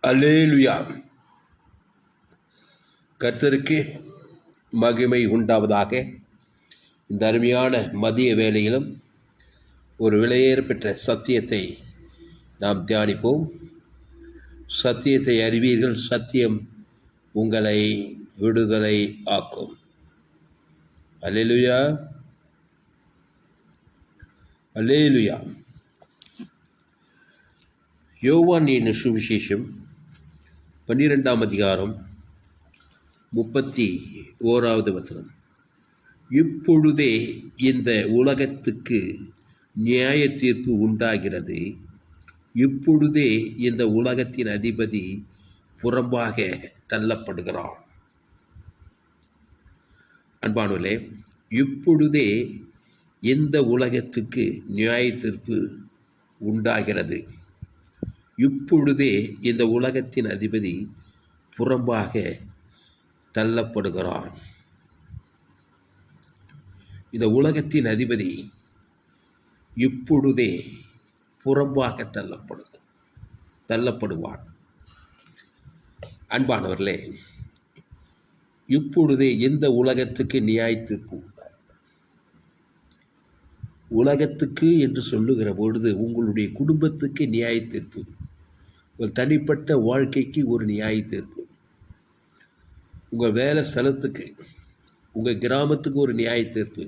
அல்லேலுயா. கர்த்தருக்கு மகிமை உண்டாவதாக. இந்த அருமையான மதிய வேளையிலும் ஒரு விலையேற பெற்ற சத்தியத்தை நாம் தியானிப்போம். சத்தியத்தை அறிவீர்கள், சத்தியம் உங்களை விடுதலை ஆக்கும். அல்லேலுயா, அல்லேலுயா. யோவான் என்னும் சுவிசேஷம் 12ஆம் அதிகாரம் 31வது வசனம். இப்பொழுதே இந்த உலகத்துக்கு நியாய தீர்ப்பு உண்டாகிறது. இப்பொழுதே இந்த உலகத்தின் அதிபதி புறம்பாக தள்ளப்படுகிறான். அன்பானவர்களே, இப்பொழுதே இந்த உலகத்துக்கு நியாய தீர்ப்பு உண்டாகிறது. இப்பொழுதே இந்த உலகத்தின் அதிபதி புறம்பாக தள்ளப்படுகிறான். இந்த உலகத்தின் அதிபதி இப்பொழுதே புறம்பாக தள்ளப்படுவான். அன்பானவர்களே, இப்பொழுதே எந்த உலகத்துக்கு நியாய தீர்ப்பு உண்டாகும்? உலகத்துக்கு என்று சொல்லுகிற பொழுது உங்களுடைய குடும்பத்துக்கு நியாய தீர்ப்பு, உங்கள் தனிப்பட்ட வாழ்க்கைக்கு ஒரு நியாய தீர்ப்பு, உங்கள் வேலை ஸ்தலத்துக்கு, உங்கள் கிராமத்துக்கு ஒரு நியாய தீர்ப்பு,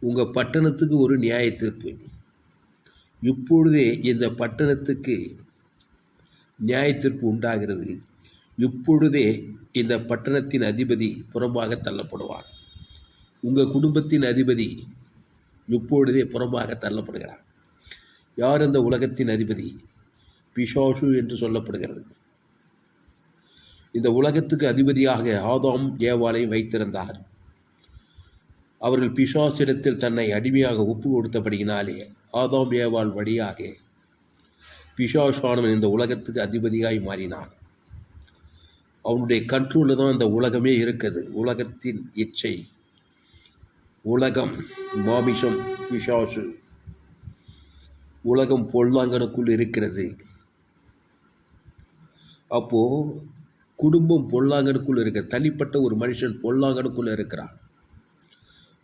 உங்கள் பட்டணத்துக்கு ஒரு நியாய தீர்ப்பு. இப்பொழுதே இந்த பட்டணத்துக்கு நியாய தீர்ப்பு உண்டாகிறது. இப்பொழுதே இந்த பட்டணத்தின் அதிபதி புறம்பாக தள்ளப்படுவார். உங்கள் குடும்பத்தின் அதிபதி இப்பொழுதே புறம்பாக தள்ளப்படுகிறார். யார் இந்த உலகத்தின் அதிபதி? பிசாசு என்று சொல்லப்படுகிறது. இந்த உலகத்துக்கு அதிபதியாக ஆதாம் ஏவாளை வைத்திருந்தார். அவர்கள் பிசாசிடத்தில் தன்னை அடிமையாக ஒப்பு கொடுத்தபடியினாலே ஆதாம் ஏவாள் வழியாக பிசாசானவன் இந்த உலகத்துக்கு அதிபதியாய் மாறினான். அவனுடைய கண்ட்ரோலில் தான் இந்த உலகமே இருக்குது. உலகத்தின் இச்சை, உலகம், மாமிசம், பிசாசு, உலகம் பொல்லாங்கனுக்குள் இருக்கிறது. அப்போ குடும்பம் பொல்லாங்கனுக்குள் இருக்க, தனிப்பட்ட ஒரு மனுஷன் பொல்லாங்கனுக்குள்ள இருக்கிறான்.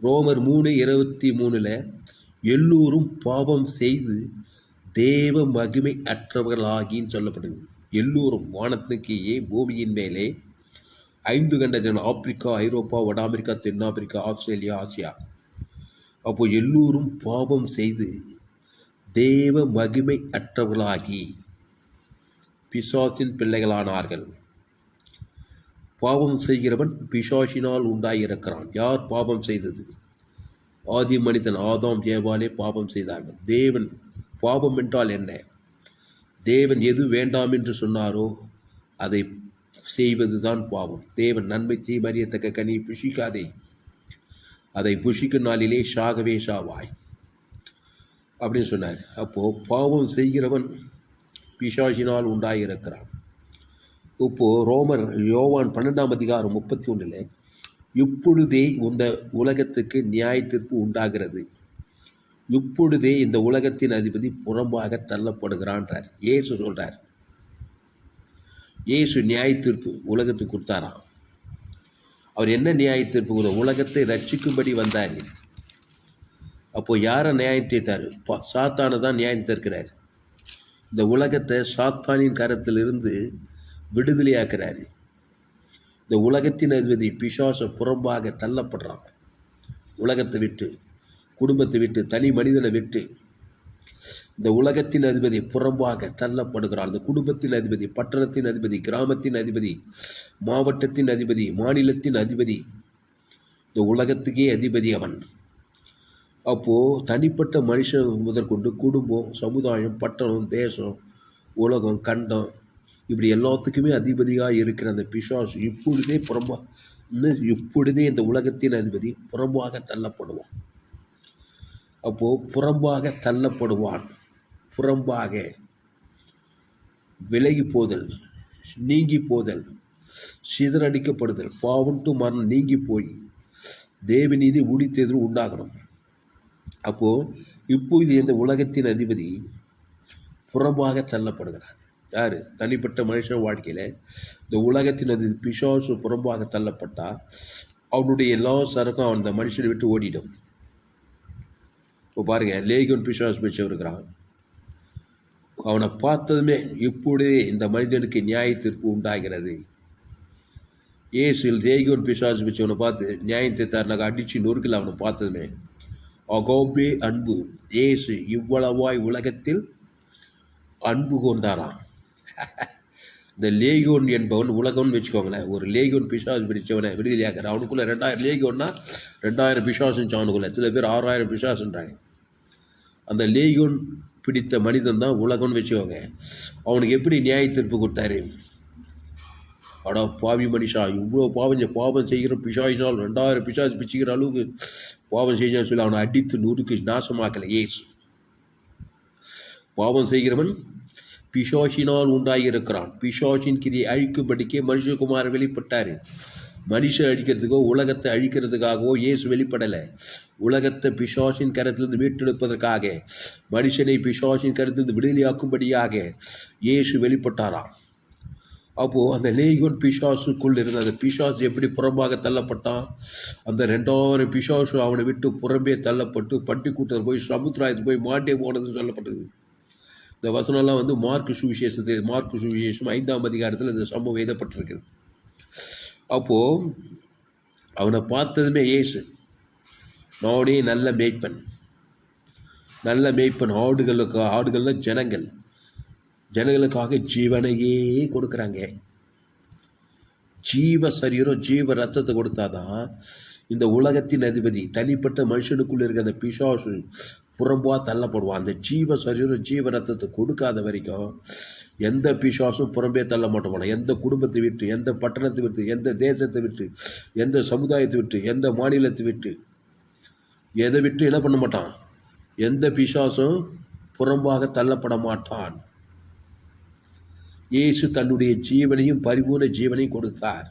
ரோமர் 3:23 எல்லோரும் பாவம் செய்து தேவ மகிமை அற்றவர்களாகின்னு சொல்லப்படுது. எல்லோரும், வானத்துக்கே பூமியின் மேலே 5 கண்ட ஜனம், ஆப்பிரிக்கா, ஐரோப்பா, வட அமெரிக்கா, தென்னாப்பிரிக்கா, ஆஸ்திரேலியா, ஆசியா. அப்போ எல்லோரும் பாவம் செய்து தேவ மகிமை அற்றவர்களாகி பிசாசின் பிள்ளைகளானார்கள். பாவம் செய்கிறவன் பிசாசினால் உண்டாயிருக்கிறான். யார் பாவம் செய்தது? ஆதி மனிதன் ஆதாம் ஏவாளே பாவம் செய்தார்கள். தேவன், பாவம் என்றால் என்ன? தேவன் எது வேண்டாம் என்று சொன்னாரோ அதை செய்வதுதான் பாவம். தேவன் நன்மை தீமை அறியத்தக்க கனி புசிக்காதே, அதை புசிக்கும் நாளிலே சாகவே சாவாய் அப்படின்னு சொன்னார். அப்போது பாவம் செய்கிறவன் பிசாசினால் உண்டாயிருக்கிறான். இப்போது யோவான் 12ஆம் அதிகாரம் 31 இப்பொழுதே இந்த உலகத்துக்கு நியாய தீர்ப்பு உண்டாகிறது. இப்பொழுதே இந்த உலகத்தின் அதிபதி புறம்பாக தள்ளப்படுகிறான்றார். இயேசு சொல்கிறார். இயேசு நியாய தீர்ப்பு உலகத்துக்கு கொடுத்தாராம். அவர் என்ன நியாய தீர்ப்பு? உலகத்தை ரட்சிக்கும்படி வந்தார். அப்போது யாரை நியாயம் தீர்த்தார்? சாத்தானை தான் நியாயம் தீர்க்கிறார். இந்த உலகத்தை சாத்தானின் கரத்திலிருந்து விடுதலையாக்குறாரு. இந்த உலகத்தின் அதிபதி பிசாச புறம்பாக தள்ளப்படுறான். உலகத்தை விட்டு, குடும்பத்தை விட்டு, தனி மனிதனை விட்டு இந்த உலகத்தின் அதிபதி புறம்பாக தள்ளப்படுகிறான். இந்த குடும்பத்தின் அதிபதி, பட்டணத்தின் அதிபதி, கிராமத்தின் அதிபதி, மாவட்டத்தின் அதிபதி, மாநிலத்தின் அதிபதி, இந்த உலகத்துக்கே அதிபதி அவன். அப்போது தனிப்பட்ட மனுஷன் முதற்கொண்டு குடும்பம், சமுதாயம், பட்டணம், தேசம், உலகம், கண்டம், இப்படி எல்லாத்துக்குமே அதிபதியாக இருக்கிற அந்த பிசாசு இப்பொழுதே இந்த உலகத்தின் அதிபதி புறம்பாக தள்ளப்படுவான். அப்போது புறம்பாக தள்ளப்படுவான். புறம்பாக விலகி போதல், நீங்கி போதல், சிதறடிக்கப்படுதல், பாவம் டு மரணம் நீங்கி போய் தேவநீதி ஊழித்தேர்தல் உண்டாகணும். அப்போது இப்போது இந்த உலகத்தின் அதிபதி புறம்பாக தள்ளப்படுகிறான். யார்? தனிப்பட்ட மனுஷன் வாழ்க்கையில் இந்த உலகத்தினது பிசாசு புறம்பாக தள்ளப்பட்டா அவனுடைய எல்லா சரக்கும் அந்த மனுஷனை விட்டு ஓடிடும். இப்போ பாருங்கள், லேகியோன் பிசாசு பிடிச்சவன் இருக்கிறான். அவனை பார்த்ததுமே இப்படியே இந்த மனிதனுக்கு நியாய தீர்ப்பு உண்டாகிறது. ஏசு லேகியோன் பிசாசு பிடிச்சவனை பார்த்து நியாயம் தீர்த்தாருனாக்க அடித்து நொறுக்கல. அவனை பார்த்ததுமே அகோபே அன்பு, ஏசு இவ்வளவாய் உலகத்தில் அன்பு கொண்டாராம். இந்த லேகியோன் என்பவன் உலகம்னு வச்சுக்கோங்களேன். ஒரு லேகியோன் பிசாசு பிடிச்சவனை விடுதலையாக்குற அவனுக்குள்ள 2000 லேகியோன்னா 2000 பிசாசுன்னு அவனுக்குள்ள. சில பேர் 6000 பிசாசுன்றாங்க. அந்த லேகியோன் பிடித்த மனிதன் தான் உலகம்னு வச்சுக்கோங்க. அவனுக்கு எப்படி நியாய தீர்ப்பு கொடுத்தாரு? அடா பாவி மனுஷா, இவ்வளோ பாவம் செய்கிற பிசாசினால் 2000 பிசாசு பிச்சுக்கிற அளவுக்கு பாவம் செஞ்சான்னு சொல்லி அவனை அடித்து நொறுக்கு நாசமாக்கலை ஏசு. பாவம் செய்கிறவன் பிசாசினால் உண்டாகியிருக்கிறான். பிசாசின் கிரியை அழிக்கும்படிக்கே மனுஷகுமார் வெளிப்பட்டார். மனுஷன் அழிக்கிறதுக்கோ உலகத்தை அழிக்கிறதுக்காகவோ இயேசு வெளிப்படலை. உலகத்தை பிசாசின் கரத்திலிருந்து மீட்டெடுப்பதற்காக, மனுஷனை பிசாசின் கரத்திலிருந்து விடுதலையாக்கும்படியாக இயேசு வெளிப்பட்டாராம். அப்போது அந்த லேகியோன் பிசாசுக்குள் இருந்த அந்த பிசாசு எப்படி புறம்பாக தள்ளப்பட்டான்? அந்த 2000 பிசாசு அவனை விட்டு புறம்பே தள்ளப்பட்டு பட்டி கூட்டத்தில் போய் சமுத்திராயத்தில் போய் மாண்டே போனதுன்னு சொல்லப்பட்டது. இந்த வசனம்லாம் மார்க்கு சுவிசேஷம் 5ஆம் அதிகாரத்தில் இந்த சம்பவம் எழுதப்பட்டிருக்கிறது. அப்போது அவனை பார்த்ததுமே இயேசு, நானே நல்ல மேய்ப்பன், ஆடுகள்லாம் ஜனங்களுக்காக ஜீவனையே கொடுக்குறாங்க. ஜீவ சரீரம் ஜீவ ரத்தத்தை கொடுத்தாதான் இந்த உலகத்தின் அதிபதி தனிப்பட்ட மனுஷனுக்குள்ள இருக்க அந்த பிசாசு புறம்பா தள்ளப்படுவான். அந்த ஜீவ சரீரம் ஜீவ ரத்தத்தை கொடுக்காத வரைக்கும் எந்த பிசாசும் புறம்பே தள்ள மாட்டோம். எந்த குடும்பத்தை விட்டு, எந்த பட்டணத்தை விட்டு, எந்த தேசத்தை விட்டு, எந்த சமுதாயத்தை விட்டு, எந்த மாநிலத்தை விட்டு, எதை விட்டு என்ன பண்ண மாட்டான்? எந்த பிசாசும் புறம்பாக தள்ளப்பட மாட்டான். இயேசு தன்னுடைய ஜீவனையும் பரிபூர்ண ஜீவனையும் கொடுத்தார்.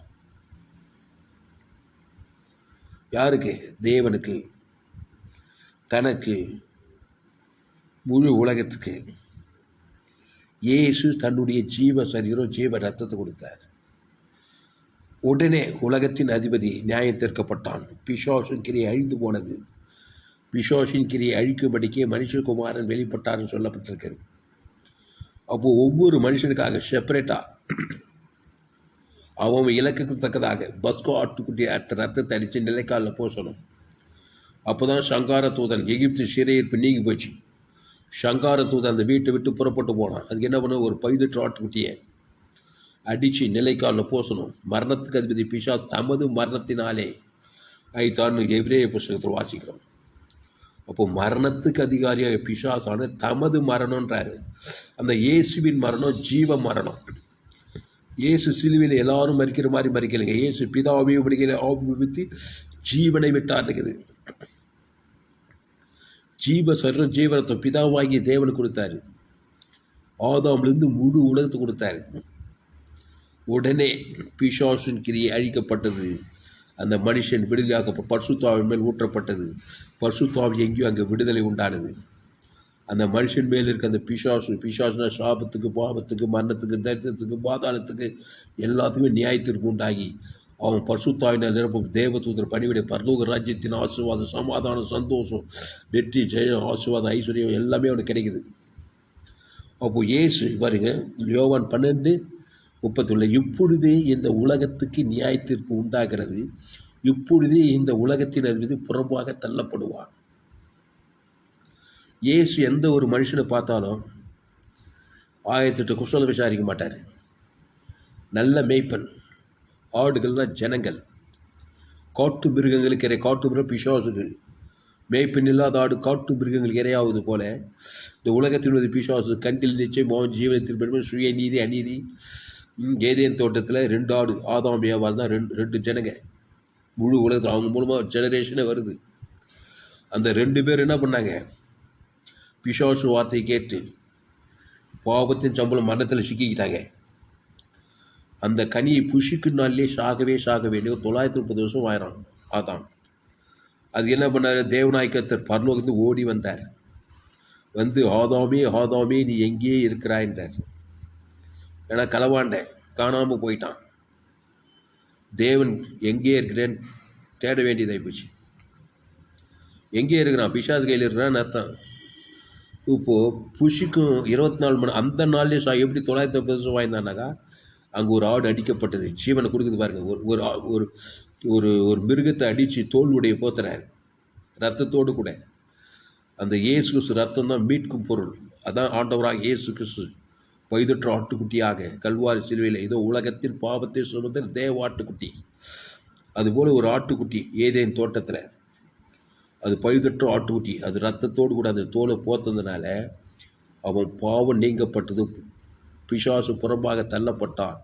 யாருக்கு? தேவனுக்கு, தனக்கு, முழு உலகத்துக்கு. இயேசு தன்னுடைய ஜீவ சரீரம் ஜீவ ரத்தத்தை கொடுத்தார். உடனே உலகத்தின் அதிபதி நியாயம் தீர்க்கப்பட்டான். பிசாசின் கிரியை அழிந்து போனது. பிசாசின் கிரியை அழிக்கும்படிக்கே மனுஷகுமாரன் வெளிப்பட்டார்னு சொல்லப்பட்டிருக்கிறது. அப்போது ஒவ்வொரு மனுஷனுக்காக செப்பரேட்டாக அவன் இலக்குக்கு தக்கதாக பஸ்கோ ஆட்டுக்குட்டி ரத்தத்தை அடித்து நிலைக்காலில் போசணும். அப்போ தான் சங்கார தூதன் எகிப்து சிறையிருப்பு நீங்கி போச்சு. சங்கார தூதன் அந்த வீட்டை விட்டு புறப்பட்டு போனான். அதுக்கு என்ன பண்ண? ஒரு 18 ஆட்டுக்குட்டியை அடித்து நிலைக்காலில் போசணும். மரணத்துக்கு அதிபதி பிசாசு தமது மரணத்தினாலே ஐத்தான்னு எபிரேய புஸ்தகத்தில் வாசிக்கிறோம். அப்போ மரணத்துக்கு அதிகாரியாக பிசாசான தமது மரணன்றாரு. அந்த இயேசுவின் மரணம் ஜீவ மரணம். இயேசு சிலுவையில் எல்லாரும் மறிக்கிற மாதிரி மறிக்கலைங்க. இயேசு பிதாவை ஆபிவித்து ஜீவனை விட்டார் இருக்குது. ஜீவ சரீரம் ஜீவரத்தை பிதாவாகிய தேவனுக்கு கொடுத்தாரு. ஆதாம்லேருந்து முழு உலகத்தை கொடுத்தாரு. உடனே பிசாசின் கிரியை அழிக்கப்பட்டது. அந்த மனுஷன் விடுதலையாக்கப்பட்ட பரிசுத்தாவின் மேல் ஊற்றப்பட்டது. பரிசுத்தாவி எங்கேயும் அங்கே விடுதலை உண்டானது. அந்த மனுஷன் மேல் இருக்க அந்த பிசாசுனா சாபத்துக்கு, பாவத்துக்கு, மரணத்துக்கு, தரித்திரத்துக்கு, பாதாளத்துக்கு எல்லாத்துக்குமே நியாயத்திற்கு உண்டாகி அவன் பரிசுத்தாவினால் நிரப்பும் தேவதூதர் பணிவிடை பரலோக ராஜ்யத்தின் ஆசீர்வாதம், சமாதானம், சந்தோஷம், வெற்றி, ஜெயம், ஆசீர்வாதம், ஐஸ்வர்யம் எல்லாமே அவனுக்கு கிடைக்குது. அப்போது இயேசு பாருங்க, யோவான் 12:31 இப்பொழுதே இந்த உலகத்துக்கு நியாய தீர்ப்பு உண்டாகிறது. இப்பொழுதே இந்த உலகத்தின் அதிபதி புறம்பாக தள்ளப்படுவான். இயேசு எந்த ஒரு மனுஷனை பார்த்தாலும் 1008 குஷலம் விசாரிக்க மாட்டார். நல்ல மேய்ப்பன். ஆடுகள்னால் ஜனங்கள். காட்டு மிருகங்களுக்கு காட்டு மிருகம் பிசாசுகள். மேய்ப்பன் இல்லாத ஆடு காட்டு மிருகங்களுக்கு இரையாவது போல இந்த உலகத்தினுடைய பிசாசு கண்டில் நிச்சயம் மோகன் ஜீவனத்தில் சுய நீதி அநீதி. ஏதேன் தோட்டத்தில் 2 ஆடு ஆதாம் ஏவாள் தான் ரெண்டு ஜனங்க முழு உலகத்தில். அவங்க மூலமாக ஜெனரேஷனே வருது. அந்த 2 பேர் என்ன பண்ணாங்க? பிசாசு வார்த்தையை கேட்டு பாவத்தின் சம்பளம் மரணத்தில் சிக்கிக்கிட்டாங்க. அந்த கனியை புஷிக்கும் நாளிலே சாகவே 930 வருஷம் ஆயிரம் ஆதாம். அது என்ன பண்ணார்? தேவநாயகத்தர் பரலோகத்து ஓடி வந்தார். வந்து ஆதாமே ஆதாமே நீ எங்கேயே இருக்கிறாய் என்றார். ஏன்னா களவாண்டேன், காணாமல் போயிட்டான். தேவன் எங்கே இருக்கிறேன்னு தேட வேண்டியதாகி போச்சு. எங்கே இருக்கிறான்? பிசாசு கையில் இருக்கிறான்னு அர்த்தம். இப்போது புஷிக்கும் 24 மணி அந்த நாள்லேயே எப்படி 950 வருஷம் வாய்ந்தானாக்கா, அங்கே ஒரு ஆடு அடிக்கப்பட்டது, ஜீவனை கொடுக்குது பாருங்கள். ஒரு ஒரு ஒரு ஒரு மிருகத்தை அடித்து தோல் உடைய போத்துறாரு, ரத்தத்தோடு கூட. அந்த இயேசு கிறிஸ்து ரத்தம் தான் மீட்கும் பொருள். அதான் ஆண்டவராக இயேசு கிறிஸ்து பைதற்ற ஆட்டுக்குட்டியாக கல்வாரி சிலுவையில் ஏதோ உலகத்தின் பாவத்தை சுமந்த தேவ ஆட்டுக்குட்டி. அதுபோல் ஒரு ஆட்டுக்குட்டி ஏதேன் தோட்டத்தில், அது பழுதற்ற ஆட்டுக்குட்டி, அது ரத்தத்தோடு கூட அந்த தோலை போத்ததுனால அவன் பாவம் நீங்கப்பட்டது. பிசாசு புறம்பாக தள்ளப்பட்டான்.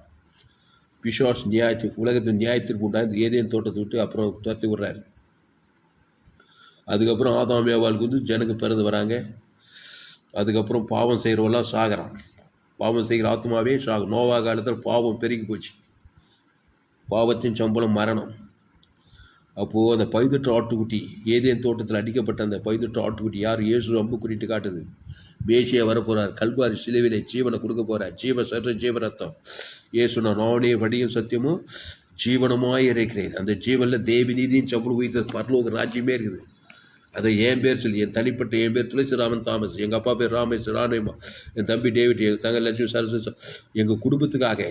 பிசாசு உலகத்தின் நியாயத்திற்கு உண்டாந்து ஏதேன் தோட்டத்தை விட்டு அப்புறம் துரத்தி விடுறாரு. அதுக்கப்புறம் ஆதாம் ஏவாளுக்கு ஜனங்க பிறந்து வராங்க. அதுக்கப்புறம் பாவம் செய்கிறவெல்லாம் சாகிறான். பாவம் செய்கிற ஆத்மாவே சாகும். நோவா காலத்தில் பாவம் பெருகி போச்சு. பாவத்தின் சம்பளம் மரணம். அப்போது அந்த பைதற்ற ஆட்டுக்குட்டி, ஏதேன் தோட்டத்தில் அடிக்கப்பட்ட அந்த பைதற்ற ஆட்டுக்குட்டி யார்? இயேசு அம்பு குறிட்டு காட்டுது. மேசியா வரப்போகிறார், கல்வாரி சிலுவையிலே ஜீவனை கொடுக்க போகிறார். ஜீவரத்தம். இயேசு நானே வழியும் சத்தியமும் ஜீவனமாய் இருக்கிறேன். அந்த ஜீவனில் தேவி நீதியின் சம்பளம் உயிர்த்த பரலோக ராஜ்யமே இருக்குது. அதை என் பேர் சொல்லி, என் தனிப்பட்ட என் பேர் துளசிராமன் தாமஸ், எங்கள் அப்பா பேர் ராமேஸ்வர் ராணேமா, என் தம்பி டேவிட், எங்கள் தங்க லட்சுமி சரஸ்வதி, எங்கள் குடும்பத்துக்காக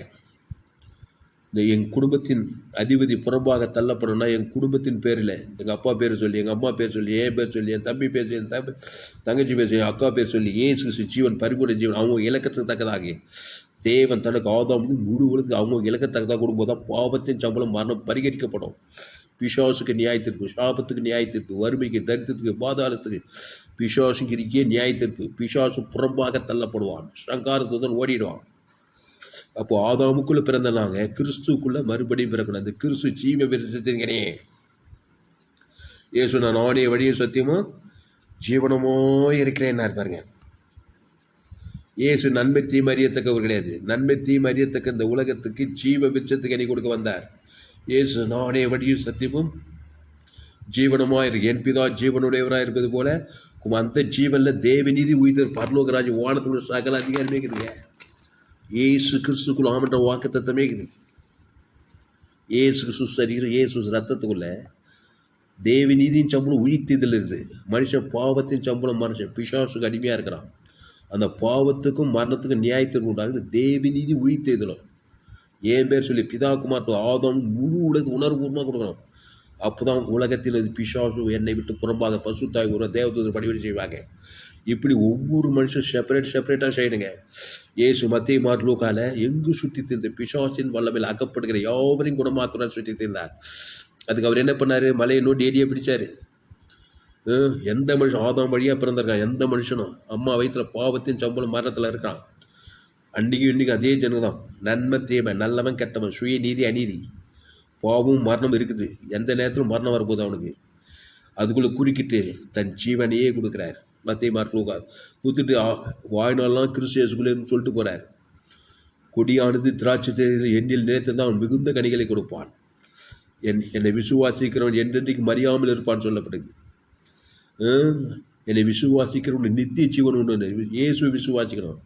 என் குடும்பத்தின் அதிபதி புறம்பாக தள்ளப்படணும்னா என் குடும்பத்தின் பேரில் எங்கள் அப்பா பேர் சொல்லி, எங்கள் அம்மா பேர் சொல்லி, என் பேர் சொல்லி, என் தம்பி பேர் சொல்லி, என் தங்கச்சி பேர் சொல்லி, அக்கா பேர் சொல்லி, இயேசு ஜீவன் பரிபூர்ண ஜீவன் அவங்க இலக்கத்துக்கு தக்கதாக தேவன் தனக்கு ஆதாம் முழு உலகத்துக்கு அவங்க இலக்கத்தக்கதாக கொடுக்கும்போது தான் பாவத்தின் சம்பளம் மரணம் பரிகரிக்கப்படும். பிசாசுக்கு நியாயத்திற்கு, சாபத்துக்கு நியாயத்திற்கு, வறுமைக்கு, தரித்திரத்துக்கு, பாதாளத்துக்கு, பிசாசுக்கு இருக்கே நியாயத்திற்கு. பிசாசு புறம்பாக தள்ளப்படுவான், சங்காரத்துடன் ஓடிடுவான். அப்போ ஆதாமுக்குள்ள பிறந்த நாங்கள் கிறிஸ்துக்குள்ள மறுபடியும் பிறக்கணும். அந்த கிறிஸ்து ஜீவ விருத்தத்தின்கிறே இயேசு நானே வழியும் சத்தியமும் ஜீவனமோ இருக்கிறேன்னா பாருங்க. இயேசு நன்மை தீமை அறியத்தக்கவர் கிடையாது. நன்மை தீமை அறியத்தக்க இந்த உலகத்துக்கு ஜீவ விருட்சத்துக்கு அணி கொடுக்க வந்தார். இயேசு நானே வழியும் சத்தியமும் ஜீவனமாக இருக்கு. என் பிதா ஜீவனுடையவராக இருப்பது போல அந்த ஜீவனில் தேவநீதி உயிர் பரலோகராஜ் வானத்தோட சகல அதிகாரமே இருக்குதுங்க. ஏசு கிறிஸ்துக்குள்ள ஆமன்ற வாக்கு தத்தமே இருக்குது. ஏசு கிறிஸ்து சரீரம், ஏசு ரத்தத்துக்குள்ள தேவநீதியின் சம்பளம் உயிர்த்ததில் இருக்குது. மனுஷன் பாவத்தின் சம்பளம் மனுஷன் பிசாசுக்கு அடிமையாக இருக்கிறான். அந்த பாவத்துக்கும் மரணத்துக்கும் நியாயத்திற்கு உண்டாகுது தேவநீதி உயிர்த்ததிலும். என் பேர் சொல்லி பிதாகுமார் ஆதாம் முழு உலகத்து உணர்வுபூர்வமாக கொடுக்கணும். அப்போ தான் உலகத்தில் அது பிசாசு என்னை விட்டு புறம்பாக பசுத்தாய் ஒரு தேவதூதர் படிவடி செய்வாங்க. இப்படி ஒவ்வொரு மனுஷன் செப்பரேட்டாக செய்யணுங்க. ஏசு மத்திய மார்லூக்கால எங்கு சுற்றி தீர்ந்த பிசாசின் வல்லமையில் அகப்படுகிற யாவரையும் குணமாக்குறான்னு சுற்றி தீர்ந்தார். அதுக்கு அவர் என்ன பண்ணார்? மலையை நோண்டி ஏடியை பிடிச்சார். எந்த மனுஷன் ஆதாம் வழியாக பிறந்திருக்கான், எந்த மனுஷனும் அம்மா வயிற்றில் பாவத்தின் சம்பளம் மரணத்தில் இருக்கான். இன்றைக்கும் அதே ஜனங்க தான். நன்மை தீமை, நல்லவன் கெட்டவன், சுய நீதி அநீதி, பாவம் மரணம் இருக்குது. எந்த நேரத்திலும் மரணம் வரப்போகுது அவனுக்கு. அதுக்குள்ளே குறுக்கிட்டு தன் ஜீவனையே கொடுக்குறார். மத்திய மார்க்லூக்கா கொடுத்துட்டு வாழ்நாள்லாம் கிறிஸ்துக்குள்ளேன்னு சொல்லிட்டு போகிறார். கொடியானது திராட்சை தேரில் எண்ணில் நினைத்து தான் அவன் மிகுந்த கனிகளை கொடுப்பான். என்னை விசுவாசிக்கிறவன் என்றென்றைக்கு மறியாமல் இருப்பான்னு சொல்லப்படுது. என்னை விசுவாசிக்கிறவன் நித்திய ஜீவன் ஒன்று. இயேசு விசுவாசிக்கணும்.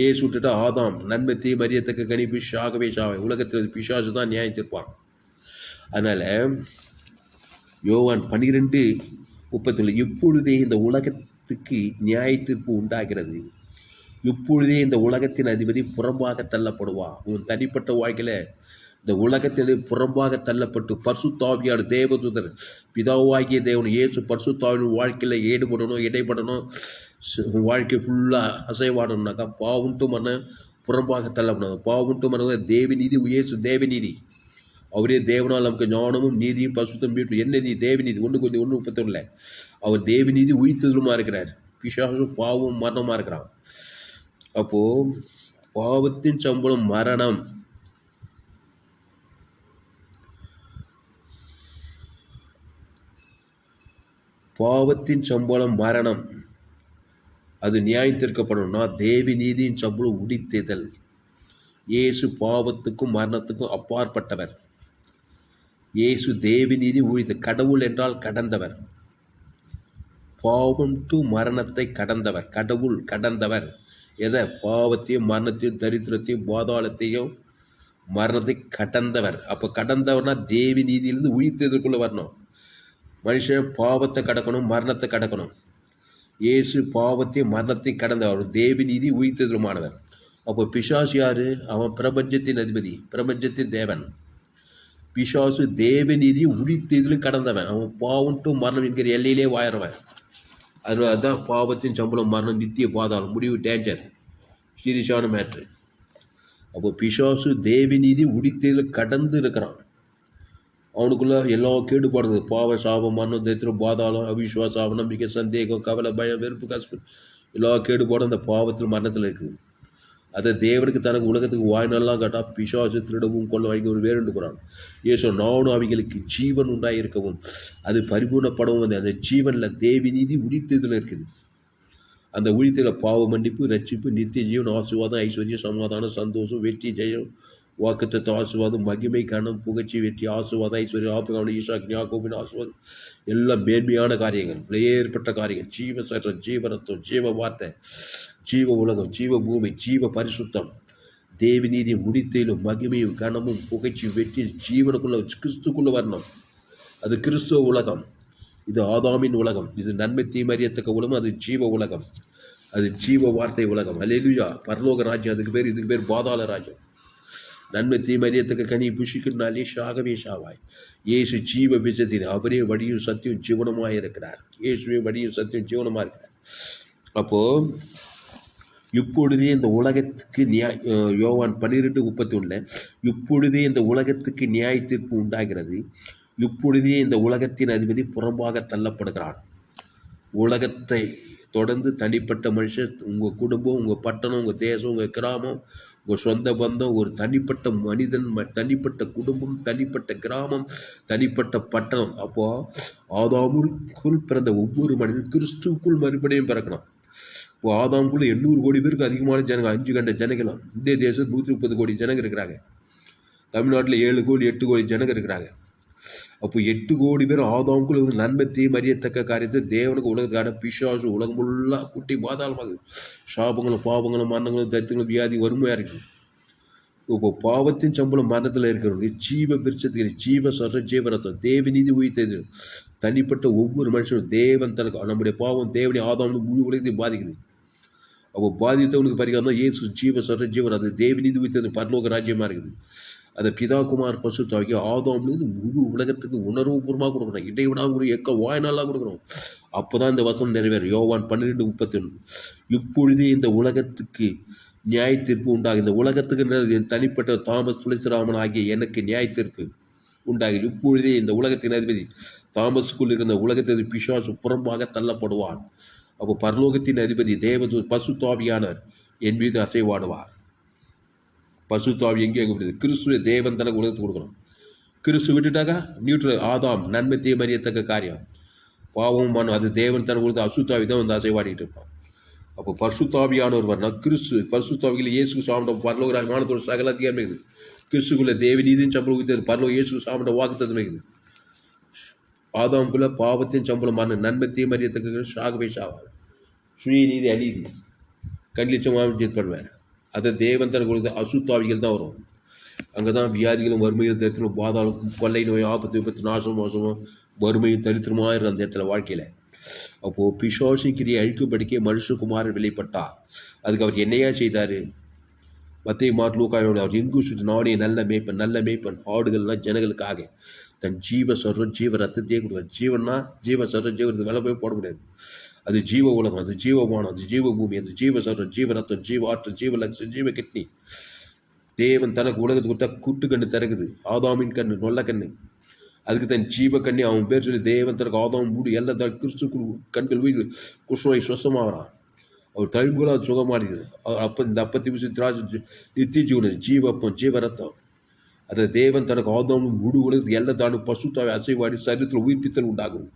ஏசு விட்டுட்டா ஆதாம் நன்மை தீமை அறியத்தக்க கனி பிஷாகவே சாவை. உலகத்தில் பிசாசு தான் நியாயத்திருப்பான். அதனால் யோவான் 12:31 இப்பொழுதே இந்த உலகத்துக்கு நியாயத்தீர்ப்பு உண்டாகிறது. இப்பொழுதே இந்த உலகத்தின் அதிபதி புறம்பாக தள்ளப்படுவா. உன் தனிப்பட்ட வாழ்க்கையில் இந்த உலகத்தில் புறம்பாக தள்ளப்பட்டு பரிசுத்தாவியான தேவதூதர் பிதாவாகிய தேவன் இயேசு பரிசுத்தாவின் வாழ்க்கையில் ஈடுபடணும், இடைப்படணும், வாழ்க்கை ஃபுல்லாக அசைவாடணும்னாக்கா பாவம்ட்டு மரணம் புறம்பாக தள்ளப்படணும். பாவம்ட்டு மரணம் தேவநீதி. இயேசு தேவநீதி. அவரே தேவனால் நமக்கு ஞானமும் நீதியும் பசுத்தம் மீட்டும். என்ன நீதி? தேவநீதி. 1:31 அவர் தேவநீதி உயிர்த்தலுமா இருக்கிறார். பிசாசு பாவம் மரணமாக இருக்கிறான். அப்போது பாவத்தின் சம்பளம் மரணம். பாவத்தின் சம்பளம் மரணம். அது நியாயத்திற்கப்படணும்னா தேவி நீதியின் சம்பளம் உடித்தேதல். இயேசு பாவத்துக்கும் மரணத்துக்கும் அப்பாற்பட்டவர். இயேசு தேவி நீதி உழித்த கடவுள் என்றால் கடந்தவர். பாவம் டு மரணத்தை கடந்தவர். கடவுள் கடந்தவர். எதை? பாவத்தையும் மரணத்தையும் தரித்திரத்தையும் பாதாளத்தையும் மரணத்தை கடந்தவர். அப்போ கடந்தவர்னா தேவி நீதியிலிருந்து உயிர்த்தெழுதலுக்குள்ளே வரணும். மனுஷன் பாவத்தை கடக்கணும், மரணத்தை கடக்கணும். இயேசு பாவத்தையும் மரணத்தையும் கடந்தவர், தேவி நீதி உயிர்த்தெழுதலுமானவர். அப்போ பிசாசு யாரு? அவன் பிரபஞ்சத்தின் அதிபதி, பிரபஞ்சத்தின் தேவன். பிசாசு தேவநீதி உயிர்த்தெழுதலும் கடந்தவன். அவன் பாவம் டு மரணம் என்கிற எல்லையிலே வாழறவன். அதுதான் பாவத்தின் சம்பளம் மரணம், நித்திய பாதாளம், முடிவு, டேஞ்சர், சீரியஸான மேட்ரு. அப்போ பிசாசு தேவநீதி உயிர்த்தெழுதல் கடந்து இருக்கிறான். அவனுக்குள்ள எல்லா கேடுபாடுது, பாவ சாபம் மரணம் தரித்திரம் பாதாளம் அவிசுவாசம் அவநம்பிக்கை சந்தேகம் கவலை பயம் வெறுப்பு கஷ்டம் எல்லா கேடுபாடும் அந்த பாவத்தில் மரணத்தில் இருக்குது. அதை தேவனுக்கு தனக்கு உலகத்துக்கு வாய்நாளெலாம் கேட்டால் பிசாசு திருடவும் கொள்ள வாங்கி ஒரு வேறுண்டு போகிறான். ஏசோ நானும் அவைகளுக்கு ஜீவன் உண்டாயிருக்கவும் அது பரிபூர்ணப்படவும் வந்து அந்த ஜீவனில் தேவி நீதி உரித்ததில் இருக்குது. அந்த உரித்தில் பாவ மன்னிப்பு, ரட்சிப்பு, நித்திய ஜீவன், ஆசீர்வாதம், ஐஸ்வர்யம், சமாதானம், சந்தோஷம், வெற்றி, ஜெயம், வாக்குத்தத்த ஆசீர்வாதம், மகிமை, கணம், புகழ்ச்சி, வெற்றி, ஆசீர்வாதம், ஐஸ்வர்யம், ஆபிரகாம், ஈசாக்கு, யாக்கோபின் ஆசீர்வாதம், எல்லாம் மேன்மையான காரியங்கள், ஏற்பட்ட காரியங்கள், ஜீவ சட்டம், ஜீவரத்தம், ஜீவ வார்த்தை, ஜீவ உலகம், ஜீவ பூமி, ஜீவ பரிசுத்தம், தேவி நீதி முடித்தையிலும் மகிமையும் கனமும் புகழ்ச்சி வெற்றி ஜீவனுக்குள்ள கிறிஸ்துக்குள்ள வரணும். அது கிறிஸ்துவ உலகம். இது ஆதாமின் உலகம். இது நன்மை தீமறியத்தக்க உலகம். அது ஜீவ உலகம். அது ஜீவ வார்த்தை உலகம். அல்லேலூயா. பரலோக ராஜ்யம் அதுக்கு பேர். இதுக்கு பேர் பாதாள ராஜ்யம். நன்மை தீமறியத்தக்க கனி புஷிக்கிறனாலே ஷாகவே ஷாவாய். இயேசு ஜீவ விஜயத்தின் அவரே வழியும் சத்தியம் ஜீவனமாக இருக்கிறார். இயேசுவே வழியும் சத்தியம் ஜீவனமாக இருக்கிறார். அப்போது இப்பொழுதே இந்த உலகத்துக்கு யோவான் 12:31 இப்பொழுதே இந்த உலகத்துக்கு நியாய தீர்ப்பு உண்டாகிறது. இப்பொழுதே இந்த உலகத்தின் அதிபதி புறம்பாக தள்ளப்படுகிறான். உலகத்தை தொடர்ந்து தனிப்பட்ட மனுஷன், உங்கள் குடும்பம், உங்கள் பட்டணம், உங்கள் தேசம், உங்கள் கிராமம், உங்கள் சொந்த பந்தம், ஒரு தனிப்பட்ட மனிதன், தனிப்பட்ட குடும்பம், தனிப்பட்ட கிராமம், தனிப்பட்ட பட்டணம். அப்போது ஆதாமுக்குள் பிறந்த ஒவ்வொரு மனிதன் கிறிஸ்துவுக்குள் மறுபடியும் பிறக்கணும். இப்போ ஆதாமுக்குள்ள 800 கோடி பேருக்கு அதிகமான ஜனங்கள், 5 கண்ட ஜனங்களும். இந்திய தேசம் 130 கோடி ஜனங்க இருக்கிறாங்க. தமிழ்நாட்டில் 7 கோடி 8 கோடி ஜனங்க இருக்கிறாங்க. அப்போ 8 கோடி பேர் ஆதாமுக்குள்ள நன்மை தீமறியத்தக்க காரியத்தை தேவனுக்கு உலகத்துக்கான பிசாசு உலகம் ஃபுல்லாக குட்டி பாதாளமாகுது. சாபங்களும் பாவங்களும் மரணங்களும் தரித்திரங்களும் வியாதி வறுமையாக இருக்குது. இப்போ பாவத்தின் சம்பளம் மரணத்தில் இருக்கிறவங்க ஜீவ விருட்சத்துக்கு ஜீவ சொல்ற ஜீவரத்தம் தேவ நீதி உயிர்த்தது. தனிப்பட்ட ஒவ்வொரு மனுஷனும் தேவன் தனக்கு நம்முடைய பாவம் தேவனை ஆதாம் முழு உலகத்தையும் பாதிக்குது. அப்போ பாதித்தவனுக்கு பரிகாரம் தான் இயேசு ஜீவ சொல்ற ஜீவன். அது தேவ நீதி உயிர்த்தது பரலோக ராஜ்யமாக இருக்குது. அதை பிதா குமார் பசுத்தாக்கி ஆதாம்லேருந்து முழு உலகத்துக்கு உணர்வுபூர்வமாக கொடுக்கணும். இடைவிடாமல் ஒரு எக்க வாய்நாளாக கொடுக்கணும். அப்போ தான் இந்த வசனம் நிறைவேறும். யோவான் 12:31 இப்பொழுதே இந்த உலகத்துக்கு நியாய தீர்ப்பு உண்டாகும். இந்த உலகத்துக்கு தனிப்பட்ட தாமஸ் துளசிராமன் ஆகிய எனக்கு நியாய தீர்ப்பு உண்டாகும். இப்பொழுதே இந்த உலகத்தின் அதிபதி தாமஸுக்குள் இருந்த உலகத்தின் பிசாசு புறம்பாக தள்ளப்படுவான். அப்போ பரலோகத்தின் அதிபதி தேவ பசுத்தாவியானவர் என் மீது அசைவாடுவார். பசுத்தாவி எங்கே விடுது? கிறிஸ்துவ தேவன் தனக்கு உலகத்துக்கு கொடுக்கணும். கிறிஸ்து விட்டுட்டாக்கா நியூட்ரல் ஆதாம் நன்மை தீமறியத்தக்க காரியம் பாவம் மனம் அது தேவன் தனக்கு கொடுத்து அசுத்தாவி தான் வந்து அசைவாடிட்டு இருப்பான். அப்போ பரிசுத்தாவியானவர் வரணும். கிறிஸ்து பரிசுத்தாவியில் இயேசு சாப்பிட்ட பரலோக ராஜ்யமானத்தோட சகல அதிகாரம் இருக்குது. கிறிஸ்துக்குள்ள தேவ நீதியின் சம்பளம் உயிர்த்தது. பரலோக இயேசு சாப்பிட்ட வாக்குத்தத்தம் இருக்குது. ஆதாமுக்குள்ள பாவத்தின் சம்பளமான நன்மை தீமறியத்தக்க சாகவே சாவார். சுயநீதி அநீதி கண்லிச்சமாக பண்ணுவார். அதை தேவன் தனக்கு கொடுத்த அசுத்தாவிகள் தான் வரும். அங்கே தான் வியாதிகளும் வறுமையும் தரித்திரம் பாதாளம் கொள்ளை நோய் ஆபத்து விபத்து நாசம் மோசமும் வறுமையும் தரித்திரமாக இருக்கிற அந்த இடத்துல வாழ்க்கையில். அப்போது பிசாசின் கிரியை அழிக்கும்படிக்கே மனுஷகுமாரன் வெளிப்பட்டார். அதுக்கு அவர் என்னையா செய்தார்? மத்திய லூக்காயோட அவர் எங்கு சுற்றி நானே நல்ல மேய்ப்பன் ஆடுகள்லாம் ஜனங்களுக்காக தன் ஜீவ சொல்ற ஜீவ ரத்தத்தையே கொடுப்பார். ஜீவன்னா ஜீவ சொல்ற ஜீவனத்துக்கு விலை போய் போட முடியாது. அது ஜீவ உலகம், அது ஜீவமானம், அது ஜீவ பூமி, அது ஜீவ சொல்ற ஜீவ ரத்தம், ஜீவ ஆற்றல், ஜீவ லட்சம், ஜீவ கிட்னி. தேவன் தனக்கு உலகத்துக்கு கொடுத்தா கூட்டு கண்ணு திறக்குது. ஆதாமின் கண்ணு நொல்ல கண்ணு. அதுக்கு தன் ஜீவ கண்ணி அவன் பேர் சொல்லி தேவன் தனக்கு ஆதாம் மூடி எல்லாம் தான் கிறிஸ்து கண்கள் உயிர் குஷ்ணோய் சுவசமாகறான். அவர் தழும்புகள் அது சுகமாடுகிறது. அப்போ இந்த அப்பத்தி விசித்திராஜ் நித்திய ஜீவனம் ஜீவப்பம் ஜீவ ரத்தம். அதை தேவன் தனக்கு ஆதாம் முழு உலகத்துக்கு எல்லாம் தானும் பசுத்தாவை அசைவாடி சரீரத்தில் உயிர்ப்பித்தல் உண்டாகுது.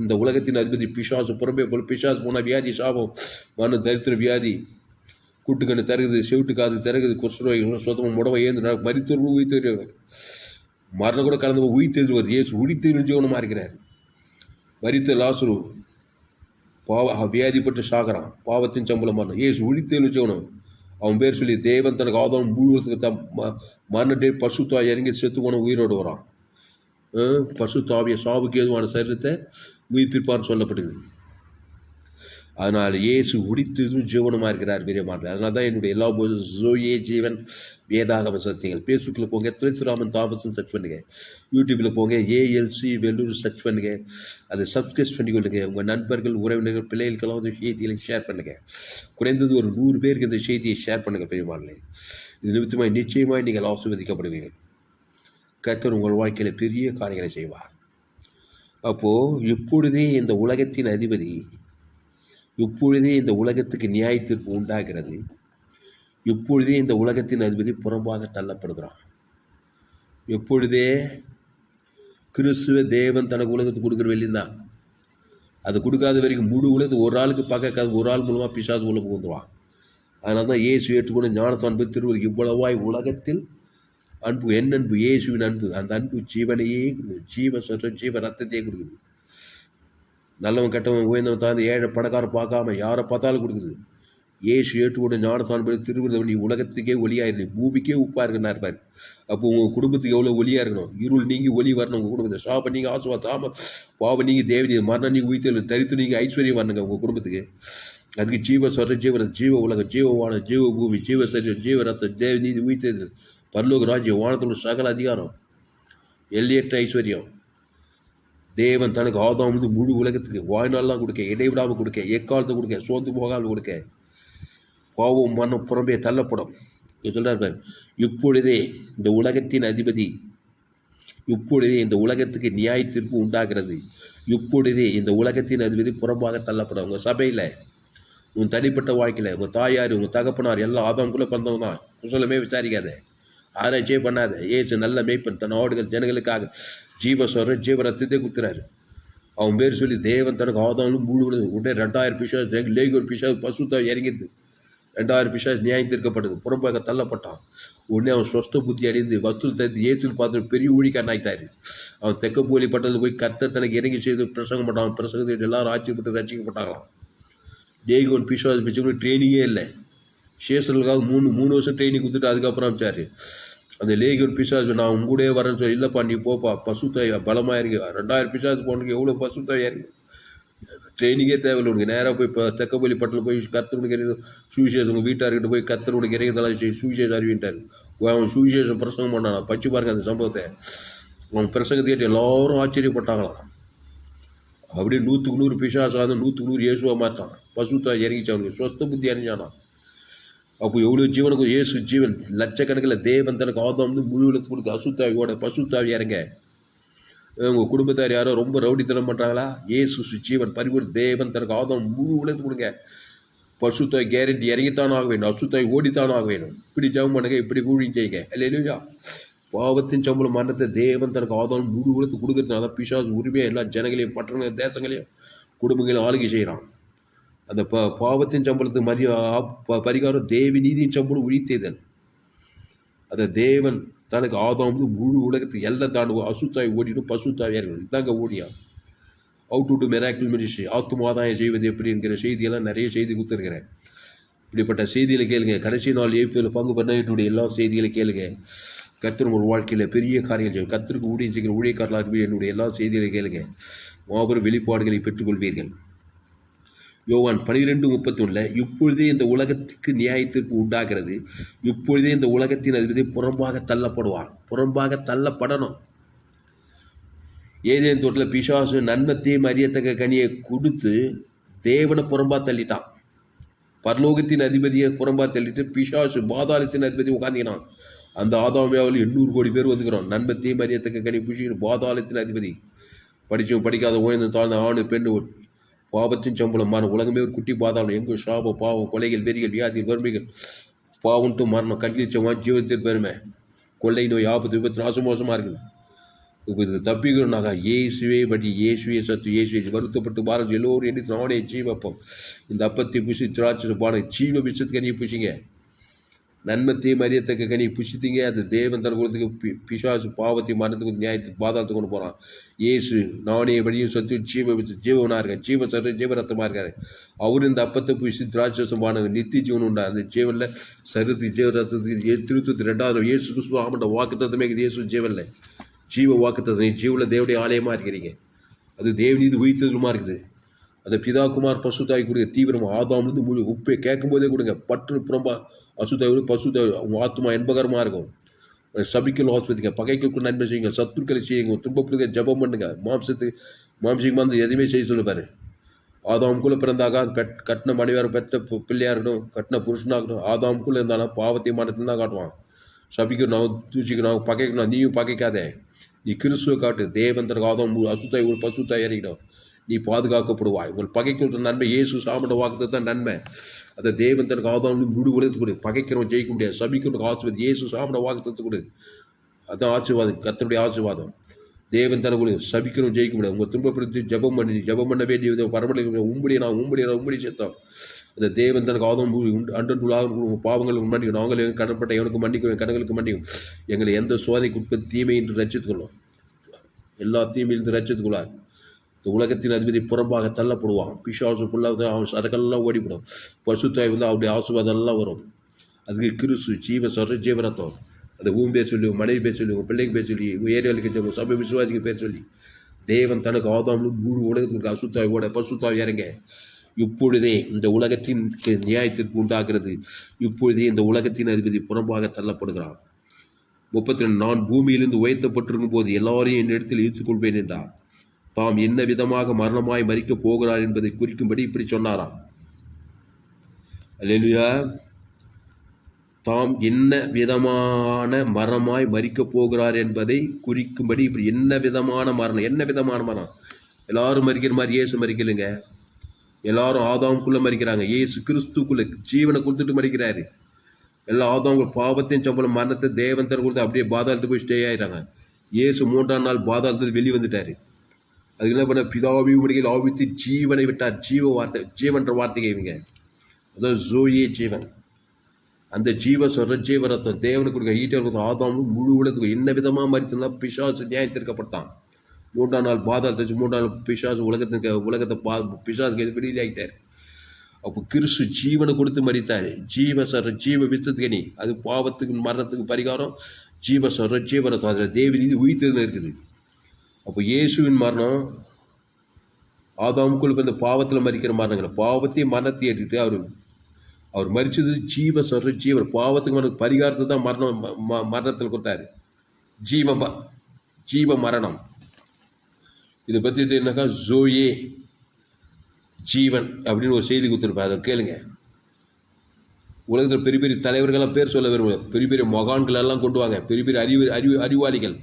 இந்த உலகத்தின் அதிபதி பிசாசு புறம்பே போல பிசாசு போனால் வியாதி சாபம் மன தரித்திர வியாதி கூட்டுக்கண்ணு தருகுது, செவிட்டு காது திறகுது, கொசுநோய் சொந்தமாக முடவை ஏந்து மரித்தவர்களும் உயிர்த்தெறிவார். மரணம் கூட கலந்து உயிர்த்தெழுவார். இயேசு உயிர்த்தெழு ஜீவனமாக இருக்கிறார். மரித்த லாசரு வியாதிப்பட்டு சாகிறான், பாவத்தின் சம்பளம் மரணம். இயேசு உழித்தேன்னு வச்சுக்கணும். அவன் பேர் சொல்லி தேவன் தனக்கு ஆதாரம் முழுவதுக்கு மரணத்தை பசுத்தா இறங்கி செத்து போன உயிரோடு வரான். பசுத்தாவிய சாவுக்கு ஏதுவான சரீரத்தை உயிர்ப்பிப்பார்னு சொல்லப்படுது. அதனால் இயேசு உடித்ததும் ஜீவனமாக இருக்கிறார் பெரியமாட்டில். அதனால தான் என்னுடைய எல்லா போதும் ஜோயே ஜீவன் வேதாகம சத்தியங்கள். ஃபேஸ்புக்கில் போங்க, துளசிராமன் தாபசன் சர்ச் பண்ணுங்கள். யூடியூப்பில் போங்க, ஏஎல்சி வெள்ளூர் சர்ச் பண்ணுங்கள். அதை சப்ஸ்கிரைப் பண்ணிக்கொள்ளுங்க. உங்கள் நண்பர்கள், உறவினர்கள், பிள்ளைகளுக்கெல்லாம் வந்து செய்திகளை ஷேர் பண்ணுங்கள். குறைந்தது ஒரு 100 பேருக்கு இந்த செய்தியை ஷேர் பண்ணுங்கள் பெரியமாட்டில். இது நிமித்தமாக நிச்சயமாக நீங்கள் ஆசீர்வதிக்கப்படுவீர்கள். கர்த்தர் உங்கள் வாழ்க்கையில் பெரிய காரியங்களை செய்வார். அப்போது இப்பொழுதே இந்த உலகத்தின் அதிபதி, இப்பொழுதே இந்த உலகத்துக்கு நியாய தீர்ப்பு உண்டாகிறது. இப்பொழுதே இந்த உலகத்தின் அதிபதி புறம்பாக தள்ளப்படுகிறான். எப்பொழுதே கிறிஸ்துவ தேவன் தனக்கு உலகத்துக்கு கொடுக்குற வெளிந்தான். அது கொடுக்காத வரைக்கும் முழு உலகத்துக்கு ஒரு ஆளுக்கு பார்க்க ஒரு ஆள் மூலமாக பிசாசு உள்ள புகுந்துருவான். அதனால தான் இயேசு ஏற்றுக்கொண்டு ஞானஸ்நானம் பெற்று திருவள்ளுவர் இவ்வளவாய் உலகத்தில் அன்பு, என் அன்பு, இயேசுவின் அன்பு. அந்த அன்பு ஜீவனையே கொடுக்குது, ஜீவ ரத்தத்தையே கொடுக்குது. நல்லவன் கெட்டவன் உயர்ந்தவன் தாழ்ந்து ஏழை பணக்காரன் பார்க்காம யாரை பார்த்தாலும் கொடுக்குது. இயேசு ஏற்றுக்கொண்டு ஞானஸ்நானம் பெற்று திருவள்ளுவர் நீ உலகத்துக்கே ஒளியாக இருக்கு, பூமிக்கே உப்பாக இருக்குன்னா இருப்பார். அப்போ உங்கள் குடும்பத்துக்கு எவ்வளோ ஒளியாக இருக்கணும். இருள் நீங்கி ஒளி வரணும். உங்கள் குடும்பத்தை சாப்ப நீங்கள் ஆசுவாத்தாம பாவம் நீங்கள் தேவனி மரணம் நீங்கள் உயிர்த்தல் தரித்து நீங்கள் ஐஸ்வர்யம் வரணுங்க உங்கள் குடும்பத்துக்கு. அதுக்கு ஜீவ சொல்கிற ஜீவ உலகம், ஜீவவானம், ஜீவ பூமி, ஜீவ சரீரம், ஜீவ ரத்தம், தேவ நீதி உயிர்த்தது, பரலோக ராஜ்யம், வானத்தோட சகல அதிகாரம், எல்லையற்ற ஐஸ்வர்யம். தேவன் தனக்கு ஆதாம் வந்து முழு உலகத்துக்கு வாழ்நாள்லாம் கொடுக்க, இடைவிடாமல் கொடுக்க, எக்காலத்தை கொடுக்க, சோர்ந்து போகாமல் கொடுக்க, பாவம் மரணம் புறம்பே தள்ளப்படும். சொல்கிறார், இப்பொழுதே இந்த உலகத்தின் அதிபதி, இப்பொழுதே இந்த உலகத்துக்கு நியாய தீர்ப்பு உண்டாகிறது. இப்பொழுதே இந்த உலகத்தின் அதிபதி புறம்பாக தள்ளப்படும். உங்கள் சபையில், உன் தனிப்பட்ட வாழ்க்கையில், உங்கள் தாயார், உங்கள் தகப்பனார் எல்லாம் ஆதாம்குள்ளே பிறந்தவங்க தான். குசலமே விசாரிக்காத, ஆராய்ச்சியே பண்ணாத. ஏசு நல்ல மேய்ப்பன், தன் ஆடுகள் ஜனங்களுக்காக ஜீவ ரத்தத்தை குத்துறாரு. அவன் பேர் சொல்லி தேவன் தனக்கு ஆதாரம் முழு உடனே 2000 பிசாசு லேகோர் பிசாசு பசுத்தா இறங்கிது. 2000 பிசாசு நியாயம் தீர்க்கப்பட்டது, புறம்பாக தள்ளப்பட்டான். உடனே அவன் சொஸ்த புத்தி அடைந்து வசூல் தடுத்து இயேசுன்னு பார்த்து பெரிய ஊழிக்காரன் ஆகிட்டாரு. அவன் தெக்கப்போலி பட்டத்தில் போய் கர்த்தர் தனக்கு இறங்கி செய்து பிரசங்கம் பண்ணான். பிரசங்கத்தை எல்லாரும் ஆச்சரியப்பட்டு ரசிக்கப்பட்டாங்களாம். லேகோன் பிசாசு பிடிச்சவங்க ட்ரைனிங்கே இல்லை. சேஷர்களுக்காக 3 வருஷம் ட்ரைனிங் கொடுத்துட்டு அதுக்கப்புறம் அமைச்சார். அந்த லேகியோன் பிசாசு நான் உங்க கூட வரேன்னு சொல்லி, இல்லைப்பா நீ போப்பா, பசுத்தாய் பலமாக இருக்கு. 2000 பிசாசு போனதுக்கு எவ்வளோ பசுத்தாயாக இருக்கு. ட்ரைனிங்கே தேவையில்லை உனக்கு. நேராக போய் இப்போ தெக்கப்பள்ளி பட்டில் போய் கர்த்தருடைய இறங்கி சுவிசேஷம், உங்கள் வீட்டார்கிட்ட போய் கர்த்தருடைய இறங்கிதெல்லாம் சுவிசேஷம் அறிவிட்டார். அவன் சுவிசேஷம் பிரசங்கம் பண்ணான். பச்சு பாருங்க அந்த சம்பவத்தை. அவன் பிரசங்கத்தை கேட்டு எல்லாரும் ஆச்சரியப்பட்டாங்களாம். அப்படியே 100க்கு 100 பிசாசு ஆகுது, 100க்கு 100 இயேசுவாக மாற்றான். பசுத்தாய் இறங்கிச்சு, அவனுக்கு சொத்த புத்தி அறிஞ்சானா. அப்போ எவ்வளோ ஜீவனுக்கு இயேசு ஜீவன். லட்சக்கணக்கில் தேவன் தனக்கு ஆதாம் வந்து முழு உலகத்துக்கு கொடுக்க அசுத்தாவியோட பசுத்தாவி இறங்க. உங்கள் குடும்பத்தார் யாரோ ரொம்ப ரவுடித்தனம் பண்ணுறாங்களா? இயேசு ஜீவன் பரிபூர்ண தேவன் தனக்கு ஆதாம் முழு உலகத்துக்கு கொடுங்க. பசுத்தாய் கேரண்டி இறங்கித்தான் ஆக வேணும், அசுத்தாய் ஓடித்தான் ஆக வேணும். இப்படி ஜெபம் பண்ணுங்க, இப்படி ஊழியம் செய்யுங்க. அல்லேலூயா. பாவத்தின் சம்பளம் மரணத்தை தேவன் தனக்கு ஆதாம் முழு உலகத்துக்கு கொடுக்கறதுனால பிசாசு உரிமையாக எல்லா ஜனங்களையும் பட்டணங்களையும் தேசங்களையும் குடும்பங்களையும் ஆளுகை செய்கிறான். அந்த பாவத்தின் சம்பளத்துக்கு பரிகாரம் தேவி நீதியின் சம்பளம் உழித்தேதல். அதை தேவன் தனக்கு ஆதாம் வந்து முழு உலகத்துக்கு எல்லாம் தாண்டுவோம். அசுத்தாய் ஓடிடும், பசுத்தாவியாக இருக்கணும். இதாங்க ஓடியா. அவுட் டு மிராக்கிள் மினிஸ்ட்ரி, ஆத்துமாதாயம் செய்வது எப்படி என்கிற செய்தியெல்லாம் நிறைய செய்தி கொடுத்துருக்கிறேன். இப்படிப்பட்ட செய்திகளை கேளுங்க. கடைசி நாள் ஏபியில் பங்கு பண்ண என்னுடைய எல்லா செய்திகளை கேளுங்க. கர்த்தர் ஒரு வாழ்க்கையில் பெரிய காரியங்கள் செய்யும். கர்த்தருக்கு ஊழியம் செய்கிற ஊழியக்காரர்களாக என்னுடைய எல்லா செய்திகளை கேளுங்க. மாபெரும் வெளிப்பாடுகளை பெற்றுக்கொள்வீர்கள். யோவான் 12:31 இப்பொழுதே இந்த உலகத்துக்கு நியாய தீர்ப்பு உண்டாகிறது. இப்பொழுதே இந்த உலகத்தின் அதிபதி புறம்பாக தள்ளப்படுவான். புறம்பாக தள்ளப்படணும். ஏதேன் தோட்டத்தில் பிசாசு நன்மத்தையும் அறியத்தக்க கனியை கொடுத்து தேவனை புறம்பா தள்ளிட்டான். பரலோகத்தின் அதிபதியை புறம்பா தள்ளிட்டு பிசாசு பாதாளத்தின் அதிபதி உட்காந்துக்கினான். அந்த ஆதாமியாவில் 800 கோடி பேர் வந்துக்கிறோம். நன்மத்தையும் அறியத்தக்க கனி புஷி பாதாளத்தின் அதிபதி. படித்தவன் படிக்காத உயர்ந்த தாழ்ந்த ஆணு பெண்ணு பாவத்தின் சம்பளம் மரணம். உலகமே ஒரு குட்டி பாதாளம். எங்கும் சாபம், பாவம், கொலைகள், வெறிகள், வியாதி, வறுமைகள், பாவம்ட்டு மரணம், கல்விச்சமாக ஜீவத்திற்கு பெருமை, கொள்ளை நோய், ஆபத்து, விபத்து, நாசமோசமாக இருக்குது. இப்போ இதுக்கு தப்பிக்கணும்னாக்கா இயேசுவே வழி, இயேசுவே சத்து, இயேசுவே வருத்தப்பட்டு பாருங்கள் எல்லோரும் எண்ணி நானே ஜீவப்பம். இந்த அப்பத்தை புசி திராட்சை பாடம் ஜீவ விஷத்துக்கு அணியை பூசிங்க. நன்மை தீமை அறியத்தக்க கனி புசித்தீங்க. அது தேவன் தன் குலத்துக்கு பிசாசு பாவத்தை மரணத்துக்கு நியாயத்துக்கு பாதாளத்துக்கு கொண்டு போகிறான். இயேசு நானே வழியும் சத்து ஜீவனாக இருக்கார், ஜீவ சத்து ஜீவரத்தமாக இருக்கார். அவர் இந்த அப்பத்தை புசி திராட்சம் பானங்க நித்திய ஜீவன் உண்டா. அந்த ஜீவனில் சருத்துக்கு ஜீவரத்துக்கு திருத்தத்து 2வது இயேசு கிறிஸ்து ஆமண்ட வாக்கு தத்துவமே இயேசு ஜீவனில் ஜீவ வாக்கு தத்துவம். ஜீவனில் தேவடைய ஆலயமாக இருக்கிறீங்க. அது தேவநீதி உயிர்த்ததுமா இருக்குது. அந்த பிதாகுமார் பசுத்தாய் கொடுங்க தீவிரம் ஆதாம்லேருந்து முழு உப்பை கேட்கும் போதே கொடுங்க. பட்டு புறம்பா அசுத்தாய் பசுத்தாய் உங்கள் ஆத்மா என்பகரமாக இருக்கும். சபிக்கல் ஆஸ்வதிங்க, பகைக்கு நன்மை செய்யுங்க, சத்துருக்களை செய்யுங்க, துன்பப்படுங்க, ஜபம் பண்ணுங்க. மாம்சிகமாக வந்து எதுவுமே செய்ய சொல்லுப்பாரு. ஆதாமுக்குள்ளே பிறந்தாங்க அது கட்டின மனைவியார் பெற்ற பிள்ளையாக இருக்கட்டும், கட்டின புருஷனாகட்டும், ஆதாமுக்குள்ளே இருந்தாலும் பாவத்தை மனத்தில் தான் காட்டுவான். சபிக்கணும், தூச்சிக்கணும், பகைக்கணும். நீயும் பகைக்காதே, நீ கிறிஸ்துவை காட்டு. தேவன் தனக்கு ஆதாம் அசுத்தாய் ஒரு பசுத்தாய் இறங்கிடும், நீ பாதுகாக்கப்படுவாய். உங்கள் பகைக்கு நன்மை இயேசு சாமண்ட வாக்கு தான் நன்மை. அதை தேவன் தனக்கு ஆதாம் முழு உலகத்து கொடு. பகைக்கிறவன் ஜெயிக்க முடியாது. சபிக்கிறவனுக்கு ஆசீர்வாதம் இயேசு சாமண்ட வாக்கு கொடு. அதுதான் ஆசீர்வாதம், கர்த்தருடைய ஆசீர்வாதம். தேவன் தனக்கு கொடு. சபிக்கிறவன் ஜெயிக்க முடியாது. உங்கள் துன்பப்படுத்தி ஜபம் பண்ண வேண்டிய பரமலை உம்படி சேர்த்தோம். அந்த தேவன் தனக்கு ஆதாம் அன்று பாவங்களுக்கு மன்னிக்கும். நாங்களே கடன்பட்ட எவனுக்கு மன்னிக்குவேன், கடங்களுக்கு மன்னிக்கும். எங்களை எந்த சோதனைக்கு உட்பட்டு தீமை என்று ரட்சித்துக்கொள்ளும். எல்லா தீமையிலிருந்து ரட்சித்துக்கொள்ளார். இந்த உலகத்தின் அதிபதி புறம்பாக தள்ளப்படுவான். பிசாசு ஃபுல்லாக அவன் சரக்கெல்லாம் ஓடிவிடும். பசுத்தாய் வந்து அவருடைய ஆசீர்வாதம் எல்லாம் வரும். அதுக்கு கிறிஸ்து ஜீவ சொல்கிற ஜீவரத்தம். அந்த ஊம் பேர் சொல்லி, பிள்ளைங்க பேர் சொல்லி, உங்கள் பிள்ளைங்க பேர் சொல்லி, ஏரியாளுக்கு சபை விசுவாசிக்கு பேர் சொல்லி, தேவன் தனக்கு ஆதாம்லும் முழு உலகத்திற்கு அசுத்தாயோட பசுத்தாய் இறங்க. இப்பொழுதே இந்த உலகத்தின் நியாயத்திற்கு உண்டாகிறது. இப்பொழுதே இந்த உலகத்தின் அதிபதி புறம்பாக தள்ளப்படுகிறான். 32 நான் பூமியிலிருந்து உயர்த்தப்பட்டிருக்கும் போது எல்லாரையும் என் இடத்தில் இழுத்துக்கொள்வேன் என்றார். தாம் என்ன விதமாக மரணமாய் மரிக்கப் போகிறார் என்பதை குறிக்கும்படி இப்படி சொன்னாராம். அல்லேலூயா. தாம் என்ன விதமான மரணமாய் மரிக்கப் போகிறார் என்பதை குறிக்கும்படி இப்படி என்ன விதமான மரணம், என்ன விதமான மரணம்? எல்லாரும் மரிக்கிற மாதிரி இயேசு மரிக்கலைங்க. எல்லாரும் ஆதாமுக்குள்ளே மரிக்கிறாங்க. இயேசு கிறிஸ்துக்குள்ளே ஜீவனை கொடுத்துட்டு மரிக்கிறாரு. எல்லா ஆதாமும் பாவத்தின் சம்பளம் மரணத்தை தேவன் தர கொடுத்து அப்படியே பாதாளத்துக்கு போய் ஸ்டே ஆகிட்டாங்க. இயேசு 3ஆம் நாள் பாதாளத்துக்கு வெளியே வந்துட்டார். அதுக்கு என்ன பண்ண, பிதாவையும் மடிகள் ஆவித்து ஜீவனை விட்டார். ஜீவன்ற வார்த்தைக்கு இவங்க அதான் ஜோயே ஜீவன். அந்த ஜீவ சொல்கிற ஜீவரத்தம் தேவனுக்கு கொடுக்க ஈட்டர் கொடுத்த ஆதாமும் முழு உலகத்துக்கு என்ன விதமாக மறித்தனா பிசாசு நியாயத்திற்கப்பட்டான். 3ஆம் நாள் பாதாளத்தை 3ஆம் நாள் பிசாசு உலகத்தை பிசாசுக்கு வெளியாகிட்டார். அப்போ கிறிஸ்து ஜீவனை கொடுத்து மறித்தார். ஜீவ சொல்கிற ஜீவ வித்தத்துக்கு நீ அது பாவத்துக்கு மரணத்துக்கு பரிகாரம். ஜீவ சொல்கிற ஜீவரத்தம் அதில் தேவநீதி உயிர்த்ததுன்னு இருக்குது. அப்போ இயேசுவின் மரணம் ஆதாமுக்குள்ள இந்த பாவத்தில் மறிக்கிற மரணங்களை பாவத்தையும் மரணத்தை ஏற்றிட்டு அவர் மறிச்சது ஜீவ சொல்கிற ஜீவன். பாவத்துக்கு மரணம் பரிகாரத்தை தான் மரணத்தில் கொடுத்தாரு. ஜீவ மரணம். இதை பற்றி என்னக்கா ஜோயே ஜீவன் அப்படின்னு ஒரு செய்தி கொடுத்துருப்பேன். அதை கேளுங்க. உலகத்தில் பெரிய பெரிய தலைவர்களெல்லாம் பேர் சொல்ல விரும்புகிறேன். பெரிய பெரிய மகான்களெல்லாம் கொண்டு வாங்க. பெரிய பெரிய அறிவாளிகள்,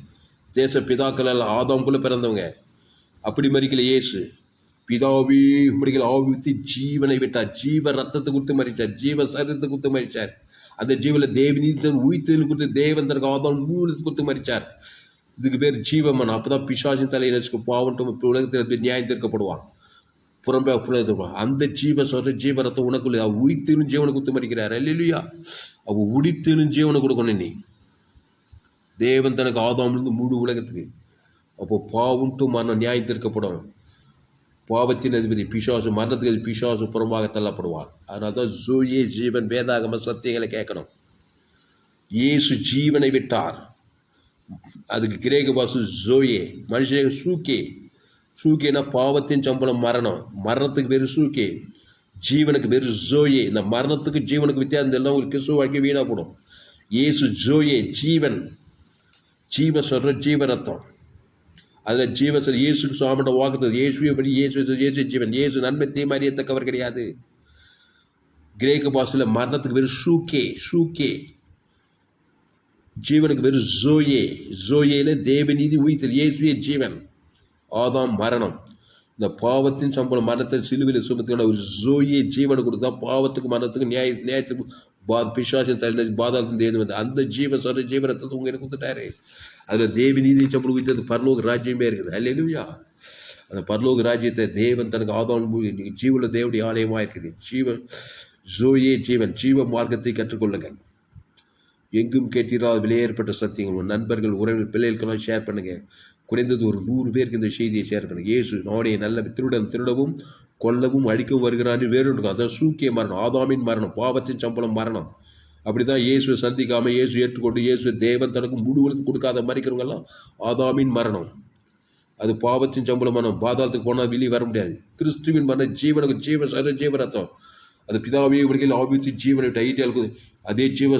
தேச பிதாக்கள் எல்லாம் ஆதாமுக்குள்ளே பிறந்தவங்க. அப்படி மறிக்கல இயேசு. பிதாவே மறிக்கல ஆவித்து ஜீவனை விட்டார். ஜீவ ரத்தத்தை கொடுத்து மறிச்சார். ஜீவ சரீரத்தை கொடுத்து மறிச்சார். அந்த ஜீவனில் தேவநீதி உயிர்த்தல் கொடுத்து தேவன் தனக்கு ஆதாம் மூலத்தை கொடுத்து மறிச்சார். இதுக்கு பேர் ஜீவமன். அப்போ தான் பிசாசின் தலையை நசுக்கு பாவன்ட்டு உலகத்தில் நியாயம் தீர்க்கப்படுவான். புறம்பே புலத்துவான். அந்த ஜீவ சொல்கிற ஜீவரத்தை உனக்குள்ள உயிர்த்தலும் ஜீவனை கொடுத்து மறிக்கிறார். அல்லேலூயா. அவள் உடித்தலும் ஜீவனை கொடுக்கணும். நீ தேவன் தனக்கு ஆதாமிலிருந்து முழு உலகத்துக்கு. அப்போ பாவன்ட்டு மரணம் நியாயம் தீர்க்கப்படும். பாவத்தின் அதிபதி பிசாசு, மரணத்துக்கு அது பிசாசு புறம்பாக தள்ளப்படுவார். அதனால தான் ஜோயே ஜீவன் வேதாகம சத்தியங்களை கேட்கணும். இயேசு ஜீவனை விட்டார். அதுக்கு கிரேக்க பாசு ஜோயே. மனுஷன் சூக்கேனா பாவத்தின் சம்பளம் மரணம். மரணத்துக்கு பேர் சூக்கே, ஜீவனுக்கு பேர் ஜோயே. இந்த மரணத்துக்கு ஜீவனுக்கு வித்தியாசம் எல்லாம் உங்களுக்கு கிறிஸ்துவ வாழ்க்கை வீணாக போடும். இயேசு ஜோயே ஜீவன். ஜீவ சொல்கிற ஜீவரத்தம். அதில் ஜீவ சொல் இயேசுக்கு சுவாமிட்ட வாக்குறது. இயேசுவை படி இயேசு ஜீவன். இயேசு நன்மை தீமை அறியத்தக்கவர் கிடையாது. கிரேக்க பாஷையில் மரணத்துக்கு பேர் ஷூக்கே. ஜீவனுக்கு பேர் ஜோயே. ஜோயேல தேவநீதி உயிர்த்தல். இயேசுவே ஜீவன். ஆதாம் மரணம். இந்த பாவத்தின் சம்பளம் மரணத்தை சிலுவையில் சுமத்துக்கான ஒரு ஜோயே ஜீவனை கொடுத்தா பாவத்துக்கு மரணத்துக்கு நியாயத்துக்கு பிசாசின் தலை பாதாளத்தின் தேர்ந்து வந்து அந்த ஜீவ சொல்ற ஜீவனத்தை உங்க எனக்கு கொடுத்துட்டாரு. அதில் தேவநீதி சம்பளம் உயிர்த்தது பரலோக ராஜ்யமே இருக்குது. அல்லேலூயா. அந்த பரலோக ராஜ்யத்தை தேவன் தனக்கு ஆதாம் ஜீவன தேவனுடைய ஆலயமாக இருக்குது. ஜோயே ஜீவன். ஜீவ மார்க்கத்தை கற்றுக்கொள்ளுங்கள். எங்கும் கேட்டீரால் விலையேற்பட்ட சத்தியங்கள் உங்கள் நண்பர்கள் உறவினர் பிள்ளைகளுக்கெல்லாம் ஷேர் பண்ணுங்கள். குறைந்தது ஒரு 100 பேருக்கு இந்த செய்தியை ஷேர் பண்ணுங்கள். இயேசு நானே நல்ல திருடவும் கொல்லவும் அழிக்கவும் வருகிறான் வேறொன்று. அதான் சூக்கிய மரணம், ஆதாமின் மரணம், பாவத்தின் சம்பளம் மரணம். அப்படி தான் இயேசுவை சந்திக்காமல் இயேசு ஏற்றுக்கொண்டு இயேசு தேவன் தனக்கு முழுவதும் கொடுக்காத மறிக்கிறவங்கெல்லாம் ஆதாமின் மரணம். அது பாவத்தின் சம்பளம் மரணம். பாதாளத்துக்கு போனால் வெளியே வர முடியாது. கிறிஸ்துவின் மரணம் ஜீவனுக்கு ஜீவரத்தம். அது பிதாவே வழிகள் ஆபித்து ஜீவனை விட்டு ஐடியாவுக்கு அதே ஜீவ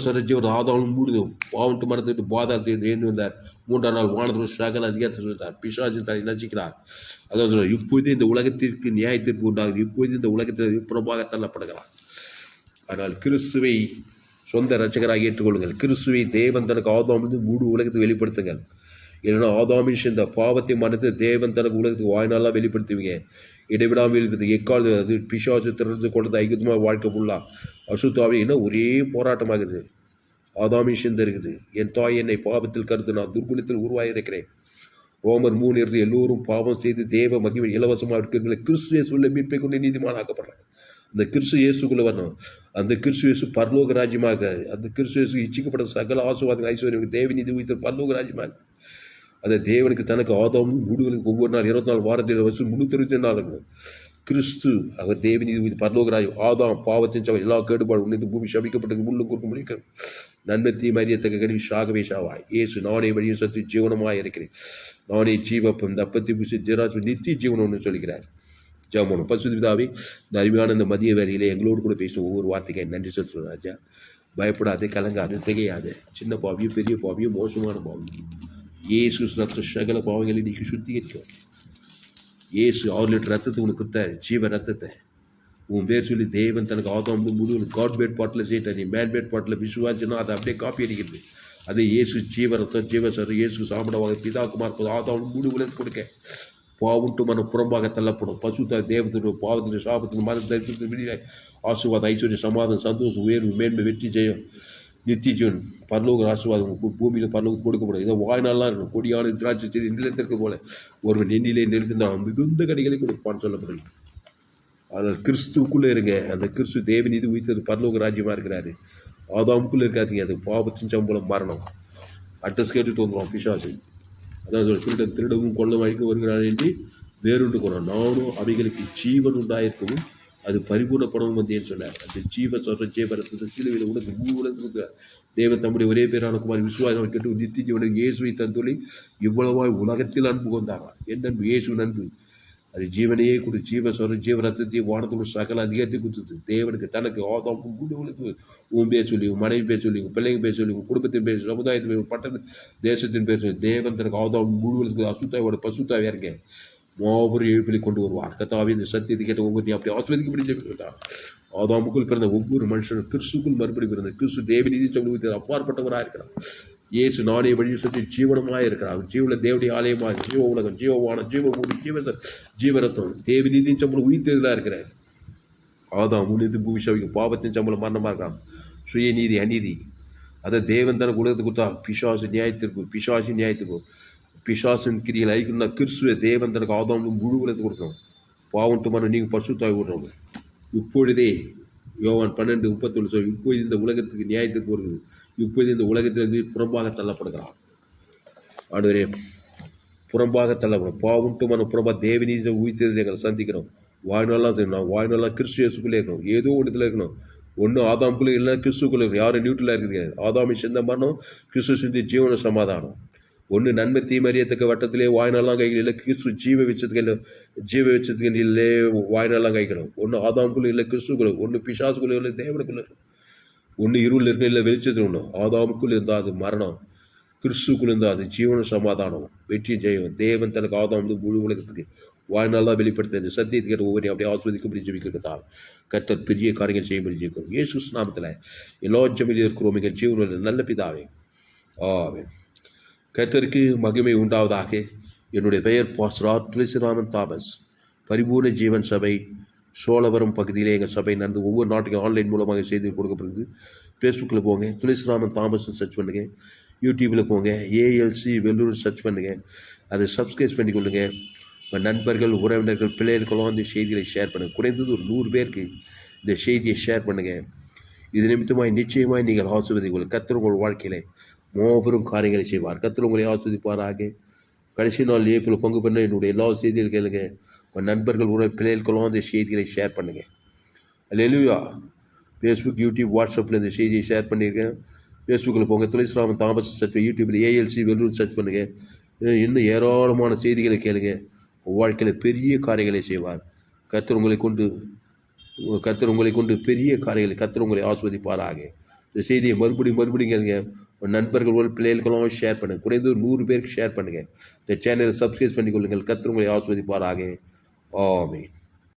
ஆதாரம் மூடுது. பாவன்ட்டு மரத்துட்டு பாதாளத்தை ஏந்து வந்தார். 3ஆம் நாள் வானத்தில் சகல அதிகாரத்தை சொல்லிட்டார். பிசாசின் தலை நச்சிக்கிறார். அதான் சொல்றார், இப்போதே இந்த உலகத்திற்கு நியாயத்திற்கு உண்டாகுது. இப்போது இந்த உலகத்தில் புறம்பாக தள்ளப்படுகிறார். ஆனால் கிறிஸ்துவை சொந்த இரட்சகராக ஏற்றுக்கொள்ளுங்கள். கிறிஸ்துவை தேவன் தனக்கு ஆதாமிலிருந்து முழு உலகத்துக்கு வெளிப்படுத்துங்கள். இல்லைன்னா ஆதாமின் சேர்ந்த பாவத்தை மறைத்து தேவன் தனக்கு உலகத்துக்கு வாய்நாளாக வெளிப்படுத்துவீங்க. இடைவிடாமல் இருக்குது எக்கால் அது பிசாசு திறந்து கொண்டது ஐகுதமாக வாழ்க்கை ஃபுல்லாக அசுத்தாவே என்ன ஒரே போராட்டமாகுது. ஆதாமின் சேர்ந்து இருக்குது. என் தாய் என்னை பாவத்தில் கருத்து நான் துர்குணத்தில் உருவாகியிருக்கிறேன். ரோமர் 3 எல்லோரும் பாவம் செய்து தேவ மகிமை இலவசமாக இருக்கிற கிறிஸ்து இயேசுவில் மீட்பை கொண்டு நீதிமானாக்கப்படுறாங்க. அந்த கிறிஸ்து இயேசுக்குள்ளே வரணும். அந்த கிறிஸ்து இயேசு பரலோக ராஜ்யமாக, அந்த கிறிஸ்து இயேசு இச்சிக்கப்பட்ட சகல ஆசீர்வாதங்கள் ஐஸ்வர்யம் தேவ நீதி உயிர்த்த பரலோக ராஜ்யமாக. அந்த தேவனுக்கு தனக்கு ஆதாமும் வீடுகளுக்கு ஒவ்வொரு நாள் 24 வாரத்தில் வருஷம் 362 நாள் இருக்கணும். கிறிஸ்து அவர் தேவநீதி உயிர் பரலோக ராஜ்யம். ஆதாம் பாவத்தின் சபை எல்லா கேடுபாடு உன்னது பூமி சபிக்கப்பட்டது முள்ளும் குறுக்கும் முடிக்க நன்மை தீமை அறியத்தக்க கருவி சாகவே சாவாய். இயேசு நானே வழியும் சத்து ஜீவனமாக இருக்கிறேன். நானே ஜீவப்பம் இந்த அப்பத்தி புசி ஜீராசு நித்திய ஜீவனம்னு சொல்லிக்கிறார். ஜெபம். பரிசுத்த பிதாவே, இந்த அருமையான இந்த மதிய வேலையில் எங்களோடு கூட பேசும் ஒவ்வொரு வார்த்தைக்கு நன்றி செலுத்துகிறோம் ராஜா. பயப்படாது, கலங்காது, திகையாது. சின்ன பாவியும் பெரிய பாவியும் மோசமான பாவியும் இயேசு ரத்த சகல பாவங்களை நீக்கி சுத்திகரிக்கும். இயேசு 6 லிட்டர் ரத்தத்தை உனக்கு கொடுத்தாரு, ஜீவ ரத்தத்தை. உன் பேர் சொல்லி தேவன் தனக்கு ஆதாம் முழு காட் பேட் பாட்டில் சேர்த்தா. நீ மேன் பேட் பாட்டில் விசுவாச்சுன்னா அதை அப்படியே காப்பி அடிக்கிறது. அதே இயேசு ஜீவ ரத்தம் ஜீவ சர் இயேசு சாப்பிடவாங்க பிதா குமார் ஆதாம் முழு உலகத்து கொடுக்க பாவுண்டு மனம் புறம்பாக தள்ளப்படும். பசுத்த தேவத்தின் பாவத்தின் சாபத்தின் மதத்தின் விடிய ஆசீர்வாதம் ஐஸ்வர்யம் சமாதானம் சந்தோஷம் உயர்வு மேன்மை வெற்றி ஜெயம் நித்திய ஜீவன் பரலோக ஆசீர்வாதம் பூமியில் பரலோகம் கொடுக்கப்படும். இதை வாய்நாள்லாம் இருக்கணும். கொடியான திராட்சை செடி நிலத்திற்கு போல ஒருவன் எண்ணிலே நிறுத்தினால் மிகுந்த கனிகளை கொடுப்பான்னு சொல்லப்படுது. ஆனால் கிறிஸ்துக்குள்ளே இருங்க. அந்த கிறிஸ்து தேவநீதி உயிர்த்தது பரலோக ராஜ்யமாக இருக்கிறாரு. ஆதாமுக்குள்ளே இருக்காதீங்க. அது பாவத்தின் சம்பளம் மரணம். அட்ரஸ் கேட்டுட்டு வந்துடுவோம் பிசாசு. அதாவது திருடவும் கொள்ளவும் அழிக்க வருகிறான் என்று வேறொன்று கொண்டான். நானும் அவைகளுக்கு ஜீவன் உண்டாயிருக்கவும் அது பரிபூர்ணப்படவும் வந்தேன்னு சொன்னார். அந்த ஜீவ சொல்ற ஜீவரத்தை சிலுவையில் உனக்கு உலகத்துக்கு தேவன் தம்முடைய ஒரே பேரான குமார் விசுவாசம் கேட்டு நித்திய ஜீவனை இயேசுவை தந்தொழி இவ்வளவாய் உலகத்தில் அன்பு கொண்டாராம். என் அன்பு இயேசு நன்பு. அது ஜீவனையே கொடு ஜீவ சொல்ற ஜீவரத்தை வானத்தோட சகல அதிகாரத்தை கொடுத்தது. தேவனுக்கு தனக்கு ஆதாம் உங்களுக்கு உன் பேர் சொல்லி உன் மனைவி பேர் சொல்லி உன் பிள்ளைங்க பேர் சொல்லி உன் குடும்பத்தின் பேர் சமுதாயத்தின் பேர் பட்டண தேசத்தின் பேர் சொல்லி தேவன் தனக்கு ஆதாம் முழுவதுக்கு அசுத்தாவோட பசுத்தாவே இருங்க மாபெரும் எழுப்பிலை கொண்டு வருவார். கத்தாவே இந்த சத்தியத்தை கேட்ட ஒவ்வொரு நீ அப்படி ஆஸ்வதிக்கப்படி ஜெபிக்கிறதா. ஆதாமுக்குள் பிறந்த ஒவ்வொரு மனுஷனும் கிறிஸ்துக்குள் மறுபடி பிறந்த கிறிஸ்து தேவநீதி சமூகத்தில் அப்பாற்பட்டவராக இருக்கிறார். இயேசு நானே வழி சத்தி ஜீவனமாக இருக்கிறார். ஜீவனில் தேவடைய ஆலயமாக ஜீவ உலகம் ஜீவவானம் ஜீவமூடி ஜீவரத்தம் தேவநீதியின் சம்பளம் உயிர்த்தெழுதலாக இருக்கிறார். ஆதாம் உன்னது பூமி சபைக்கு பாவத்தின் சம்பளம் மரணமாக இருக்கான். சுயநீதி அநீதி அதை தேவன் தனக்கு உலகத்தை கொடுத்தா. பிசாசு நியாயத்திற்கு பிசாசின் கிரியில் ஐக்கணும்னா கிறிஸ்துவ தேவன் தனக்கு ஆதாம் முழு உலகத்தை கொடுக்கணும். பாவன்ட்டு மன நீங்கள் பசுத்தாய் விடுறவங்க இப்பொழுதே யோவான் 12:31 சொல்லி இப்போது இந்த உலகத்துக்கு நியாயத்திற்கு வருகிறது. இப்போது இந்த உலகத்திலிருந்து புறம்பாக தள்ளப்படுகிறான். ஆண்டவரே புறம்பாக தள்ளப்படும் பாவன்ட்டு மன புறம்பாக தேவநீதி உயிர்த்ததை எங்களை சந்திக்கிறோம். வாழ்நாளாக செய்யணும். வாழ்நாளாக கிறிஸ்து இயேசுக்குள்ளே இருக்கணும். ஏதோ ஒன்றத்தில் இருக்கணும். ஒன்று ஆதாமுக்குள்ளே இல்லைன்னா கிறிஸ்துக்குள்ளே இருக்கணும். யாரும் நியூட்ரலாக இருக்குது. ஆதாமி சிந்த மரணம் கிறிஸ்து சிந்தி ஜீவன சமாதானம். ஒன்று நன்மை தீமறியத்தக்க வட்டத்திலே வாய்நாளாம் கைகள் இல்லை. கிறிஸ்து ஜீவ வச்சதுக்கு இல்லை வாய்நாளாம் கைகளும். ஒன்று ஆதாமுக்குள்ளே இல்லை கிறிஸ்துக்குள்ள. ஒன்று பிசாசுக்குள்ளே இல்லை தேவனுக்குள்ளே இருக்கும். ஒன்று இருள் இருக்க இல்லை வெளிச்சத்தில் ஒன்று. ஆதாமுக்குள்ளே இருந்தால் அது மரணம். கிறிஸ்துக்குள்ளே இருந்தால் அது ஜீவன சமாதானம் வெற்றி ஜெயம். தேவன் தனக்கு ஆதாம் முழு உலகத்துக்கு வாய்நாளாக வெளிப்படுத்த இந்த சத்தியத்துக்கு கேட்ட ஒவ்வொரு அப்படியே ஆஸ்வதிக்கப்படி ஜெபிக்கிறதால் கர்த்தர் பெரிய காரியங்கள் செய்யும்படி ஜெயிக்கிறோம். இயேசு நாமத்தில் எல்லா ஜெபத்திலும் இருக்கிறோம். மிக ஜீவனில் நல்ல பிதாவே ஆமென். கர்த்தருக்கு மகிமை உண்டாவதாக. என்னுடைய பெயர் பாஸ்டர் துளசிராமன் தாமஸ். பரிபூர்ண ஜீவன் சபை சோழவரம் பகுதியிலே எங்கள் சபை நடந்து ஒவ்வொரு நாட்டுக்கும் ஆன்லைன் மூலமாக செய்து கொடுக்கப்படுது. ஃபேஸ்புக்கில் போங்க, துளசிராமன் தாமஸ் சர்ச் பண்ணுங்கள். யூடியூப்பில் போங்க, ஏஎல்சி வெள்ளூர் சர்ச் பண்ணுங்கள். அதை சப்ஸ்கிரைப் பண்ணி கொள்ளுங்கள். உங்கள் நண்பர்கள் உறவினர்கள் பிள்ளைகளுக்கெல்லாம் இந்த செய்திகளை ஷேர் பண்ணுங்கள். குறைந்தது ஒரு 100 பேருக்கு இந்த செய்தியை ஷேர் பண்ணுங்கள். இது நிமித்தமாய் நிச்சயமாய் நீங்கள் ஆசீர்வதிங்கள். கர்த்தர் உங்கள் வாழ்க்கையிலே மாபெரும் காரியங்களை செய்வார். கர்த்தர் உங்களை ஆசீர்வதிப்பாராக. கடைசி நாள் ஏப்பில் பங்கு பண்ண என்னுடைய எல்லா செய்திகள் கேளுங்க. உங்கள் நண்பர்கள் உடைய பிள்ளைகளுக்கெல்லாம் இந்த செய்திகளை ஷேர் பண்ணுங்கள். அல்லேலூயா. ஃபேஸ்புக், யூடியூப், வாட்ஸ்அப்பில் இந்த செய்தியை ஷேர் பண்ணியிருக்கேன். ஃபேஸ்புக்கில் போங்க, துளசிராமன் தாமஸ் சர்ச், யூடியூப்பில் ஏஎல்சி வெல்லூர் சர்ச் பண்ணுங்கள். இன்னும் ஏராளமான செய்திகளை கேளுங்க. வாழ்க்கையில் பெரிய காரியங்களை செய்வார். கர்த்தர் உங்களை கொண்டு பெரிய காரியங்களை கர்த்தர் உங்களை ஆஸ்வதிப்பாராக. இந்த செய்தியை மறுபடியும் கேளுங்க. உங்கள் நண்பர்கள் பிள்ளைகளுக்கெல்லாம் ஷேர் பண்ணுங்கள். குறைந்து 100 பேருக்கு ஷேர் பண்ணுங்கள். இந்த சேனலை சப்ஸ்கிரைப் பண்ணிக்கொள்ளுங்கள். கர்த்தர் உங்களை ஆஸ்வதிப்பாராக. ஆமென்.